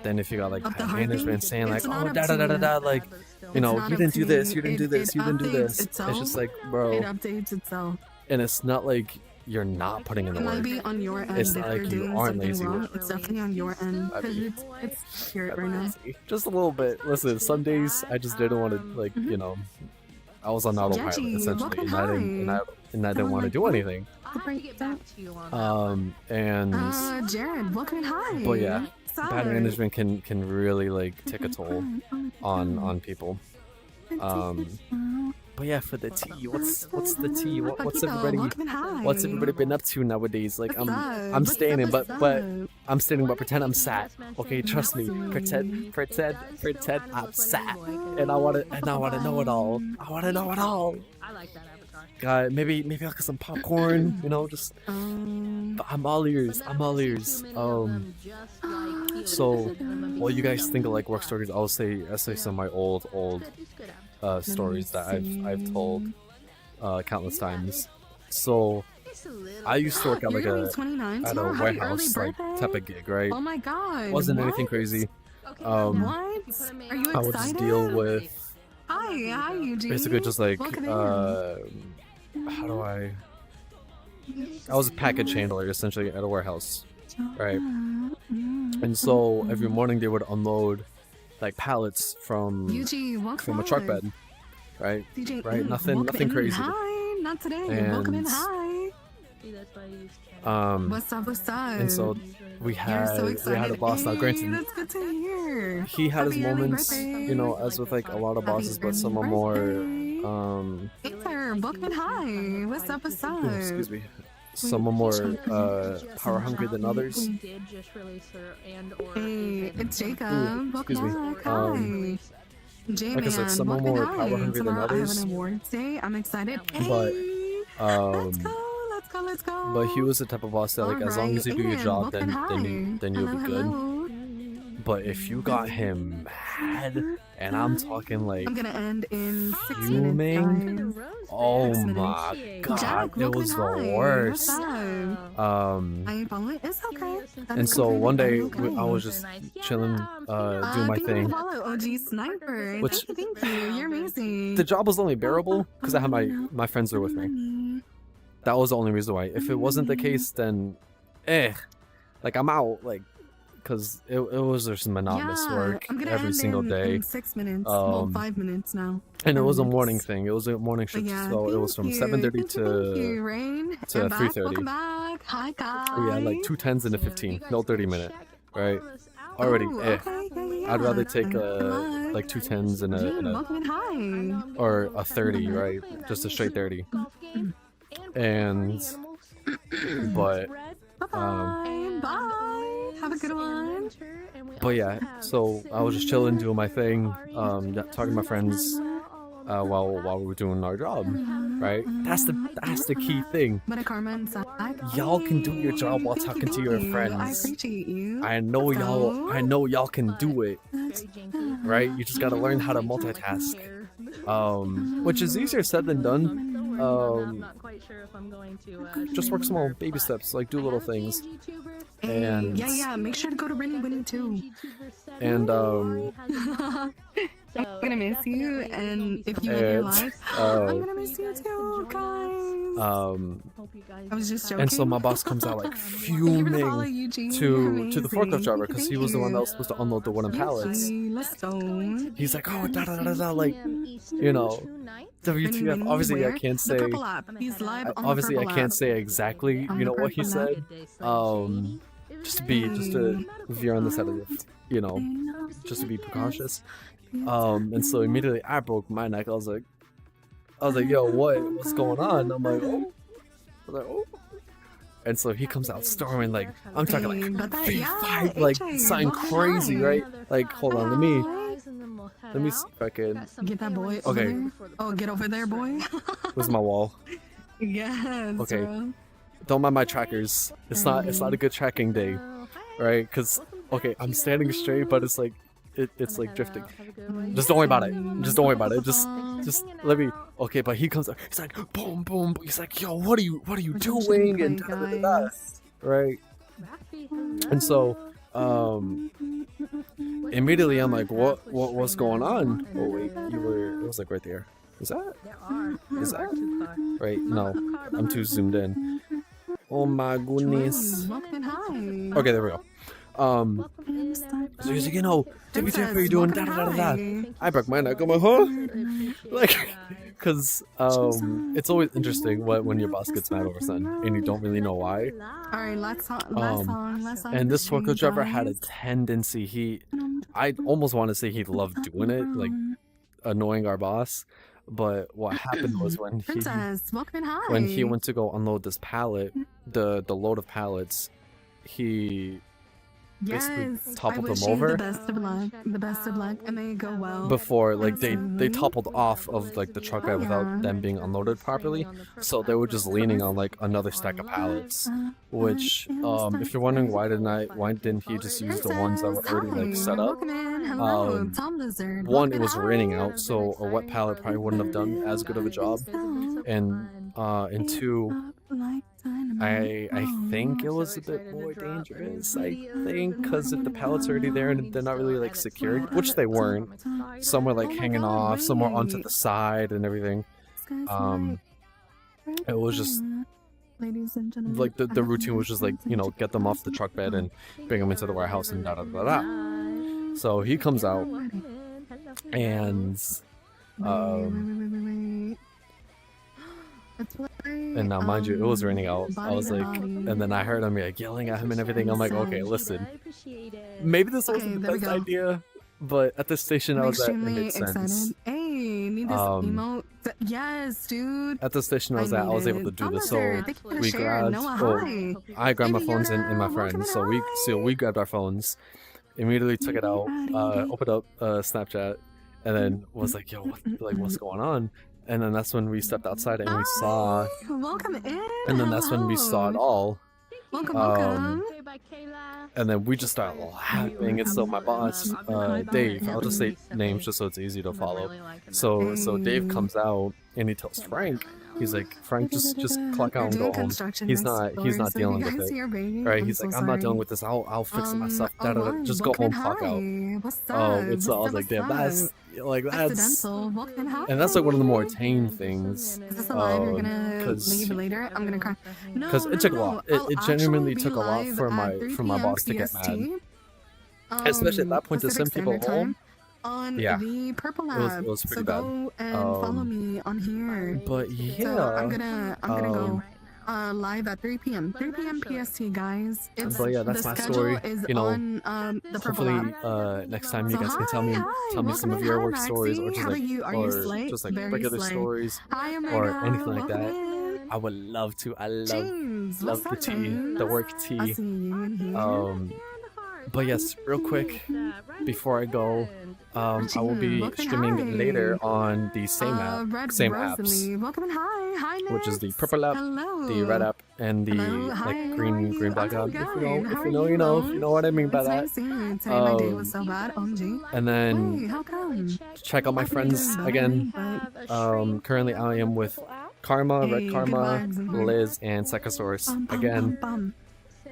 then if you got like bad management saying like, oh, da da da da da, like, you know, you didn't do this, you didn't do this, you didn't do this. It's just like, bro. It updates itself. And it's not like you're not putting in the work. It might be on your end. It's not like you aren't lazy. It's definitely on your end. It's accurate right now. Just a little bit. Listen, some days I just didn't want to, like, you know, I was on autopilot essentially, and I didn't want to do anything. And Jared, welcome in. Hi. But yeah, bad management can really like take a toll on people. But yeah, for the tea, what's the tea? What's everybody been up to nowadays? Like I'm standing, but I'm standing, but pretend I'm sad. Okay, trust me. Pretend I'm sad, and I wanna know it all. I wanna know it all. I like that avatar. God, maybe I'll get some popcorn. You know, just. But I'm all ears. So while you guys think of like work stories, I'll say some of my old stories that I've told countless times. So I used to work at like at a warehouse like type of gig, right? Oh my god. Wasn't anything crazy. What? Are you excited? I would just deal with Hi, Eugene. basically just like how do I was a package handler essentially at a warehouse, right? And so every morning they would unload like pallets from a truck bed, right? Right, nothing crazy. Hi, not today. And welcome in. Hi. What's up? And so we had a boss. Now, granted, that's good to hear. he had his moments, you know, as with like a lot of bosses, but some are more Hey sir, welcome in. Hi. What's up? excuse me. Some are more power hungry than others. Hey, it's Jacob. Excuse me. Hi. J-Man, Like I said, some are more power hungry than Tomorrow others. I have an awards day. I'm excited. But Let's go. but he was the type of boss that like as long as you do your job, then you'll be good. Hello. But if you got him mad, and I'm talking like I'm gonna end in 6 minutes, fuming, guys. oh 6 minutes. my god, Jack, it was the worst. It's okay. And so one day I was just chilling, doing my thing. Follow OG Sniper. Which- Thank you. You're amazing. The job was only bearable because I had my friends there with me. That was the only reason why. If it wasn't the case, then like I'm out. Like, because it was just monotonous work I'm gonna every end single day. in 6 minutes. Well, 5 minutes now. And it 10 was a minutes. morning thing. It was a morning shift, so it was from 7:30 Thank you, Rain. to You're back. 3:30. Welcome back. Hi, guys. We had like 2 10s and a 15, no 30-minute, right? Already, I'd rather take like 2 10s and hi. or a 30, right? Just a straight 30. And but Bye. Have a good one. But yeah, so I was just chilling, doing my thing, talking to my friends while we were doing our job, right? That's the key thing. Y'all can do your job while talking to your friends. I appreciate you. I know y'all can do it, right? You just gotta learn how to multitask, which is easier said than done. Just work small baby steps, like do little things. And yeah, make sure to go to Winnie too. And I'm gonna miss you, and if you live your life, I'm gonna miss you too, guys. I was just joking. And so my boss comes out like fuming to the forklift driver because he was the one that was supposed to unload the wooden pallets. He's like, oh, da da da da, like, you know, WTF. Obviously, I can't say. Obviously, I can't say exactly, you know, what he said. Just to veer on the side of the, you know, just to be precautious. And so immediately I broke my neck. I was like, yo, what's going on? I'm like, oh. And so he comes out storming, like, I'm talking like V5, like something crazy, right? Like, hold on, let me see if I can get that boy. Okay. Oh, get over there, boy. Where's my wall? Yes. Okay. Bro. Don't mind my trackers. It's not a good tracking day, right? Because okay, I'm standing straight, but it's like it's like drifting. Just don't worry about it. Just don't worry about it. Just let me. Okay, but he comes up. He's like boom, boom. He's like, yo, what are you doing? And da, da, da, da. Right. And so immediately I'm like, what's going on? Oh wait, it was like right there. Is that right? No, I'm too zoomed in. Oh my goodness. Okay, there we go. So he's like, you know, WTF, what are you doing? Da da da da. I broke my neck. I'm like, huh? Like, cause it's always interesting when your boss gets mad over something and you don't really know why. Alright, last song. And this forklift driver had a tendency. I almost want to say he loved doing it, like annoying our boss. But what happened was when he went to go unload this pallet, the load of pallets, he basically toppled them over. The best of luck, and they go well. Before, like they toppled off of like the truck bed without them being unloaded properly, so they were just leaning on like another stack of pallets. Which, if you're wondering why didn't he just use the ones that were already like set up? One, it was raining out, so a wet pallet probably wouldn't have done as good of a job, and two, I think it was a bit more dangerous. I think because if the pallets are already there and they're not really like secured, which they weren't, some were like hanging off, some were onto the side and everything. It was just like the routine was just like, you know, get them off the truck bed and bring them into the warehouse and da da da da. So he comes out and and now mind you, it was raining out. I was like, and then I heard him like yelling at him and everything. I'm like, okay, listen, maybe this wasn't the best idea, but at the station I was at, it made sense. Hey, need this emote? Yes, dude. At the station I was at, I was able to do this. So we grabbed, I grabbed my phones and my friends. So we grabbed our phones, immediately took it out, opened up Snapchat, and then was like, yo, what's going on? And then that's when we stepped outside and we saw. Welcome in. And then that's when we saw it all. Welcome. And then we just started laughing. And so my boss, Dave, I'll just say names just so it's easy to follow. So Dave comes out and he tells Frank, he's like, Frank, just clock out and go home. He's not dealing with it. Right? He's like, I'm not dealing with this. I'll fix it myself. Just go home, clock out. It's I was like, damn, that's like that's and that's like one of the more tame things. Because I'm gonna cry. Because it took a lot. It genuinely took a lot for my boss to get mad. especially at that point to Pacific send people Standard home. Time on Yeah, the Purple it app. was pretty So bad. go and follow me on here. But So yeah, I'm gonna go live at 3 p.m. 3 p.m. PST, guys. It's but yeah, that's the my schedule story. is You know, on the Purple hopefully app. next time you So guys can tell me welcome some of in. your Hi, work stories, or Maxie. just How like about you? Are you slay? Very regular slay. stories Hi, or Omega. anything like Welcome that. in. I would love to. I James, love what's the up, tea, James? the work I tea. see you in here. But yes, real quick before I go, I will be Welcome, streaming hi. later on the same Red apps, Rosalie. Welcome and hi. Hi, which is the Nix. purple app, Hello. the red app, and the Hello. Hi. like How are green you? black I'm app. good. If you How are know, you know. If you know what I mean by It's that. nice seeing you. Today my day was so bad. OMG. And then Wait, how come? check out my friends But- again. Currently I am with Karma, Hey, Red good Karma, vibes in here. Liz, and Psychosaurus. Bum, bum, Again, bum, bum.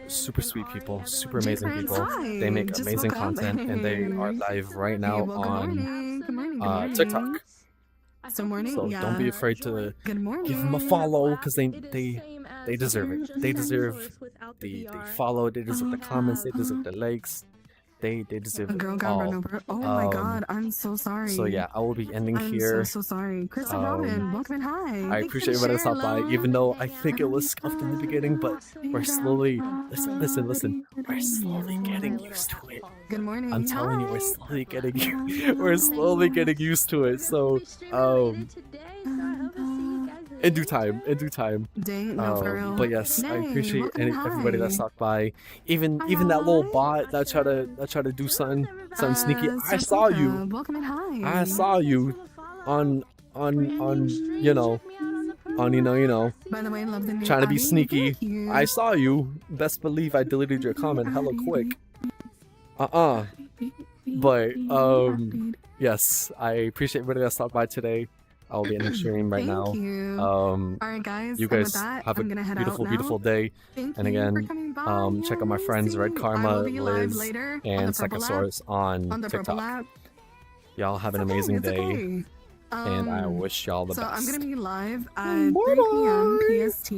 super sweet people, super amazing Prince, people. hi. They make Just amazing woke up. content, and they are live right now Hey, well, good on morning. Good morning. Good morning. TikTok. So morning. So yeah. don't be afraid to Good morning. give them a follow, because they deserve it. They deserve the follow. They deserve the comments. They deserve the likes. They deserve A girl it got run all. over. Oh my god, I'm so sorry. So yeah, I will be ending I'm here. so sorry. Chris and Robin, welcome and hi. I appreciate everybody that stopped by, even though I think it was scuffed in the beginning, but we're slowly, listen, we're slowly getting used to it. Good morning. I'm telling you, Hi. we're slowly getting used to it. So, in due time. Dang, no, for real. But yes, I Nay, appreciate welcome and everybody that hi. stopped by. Even that little bot that tried to do something sneaky. I saw you. Welcome and hi. I saw you on you know. By By the way, love the new trying to be Abby. sneaky. Thank you. I saw you. Best believe I deleted your comment hella quick. But yes, I appreciate everybody that stopped by today. I'll be in the stream right now. Thank you. Alright guys, You and with guys that, have a I'm gonna head beautiful, out beautiful now. day. Thank And you again, for coming by. check out my friends Red I Karma, will be live Liz, later on and the Purple app. Psychosaurus on On the Purple TikTok. app. Y'all have an It's okay, amazing it's day, okay. and I wish y'all the So best. I'm gonna be live at 3 p.m. PST.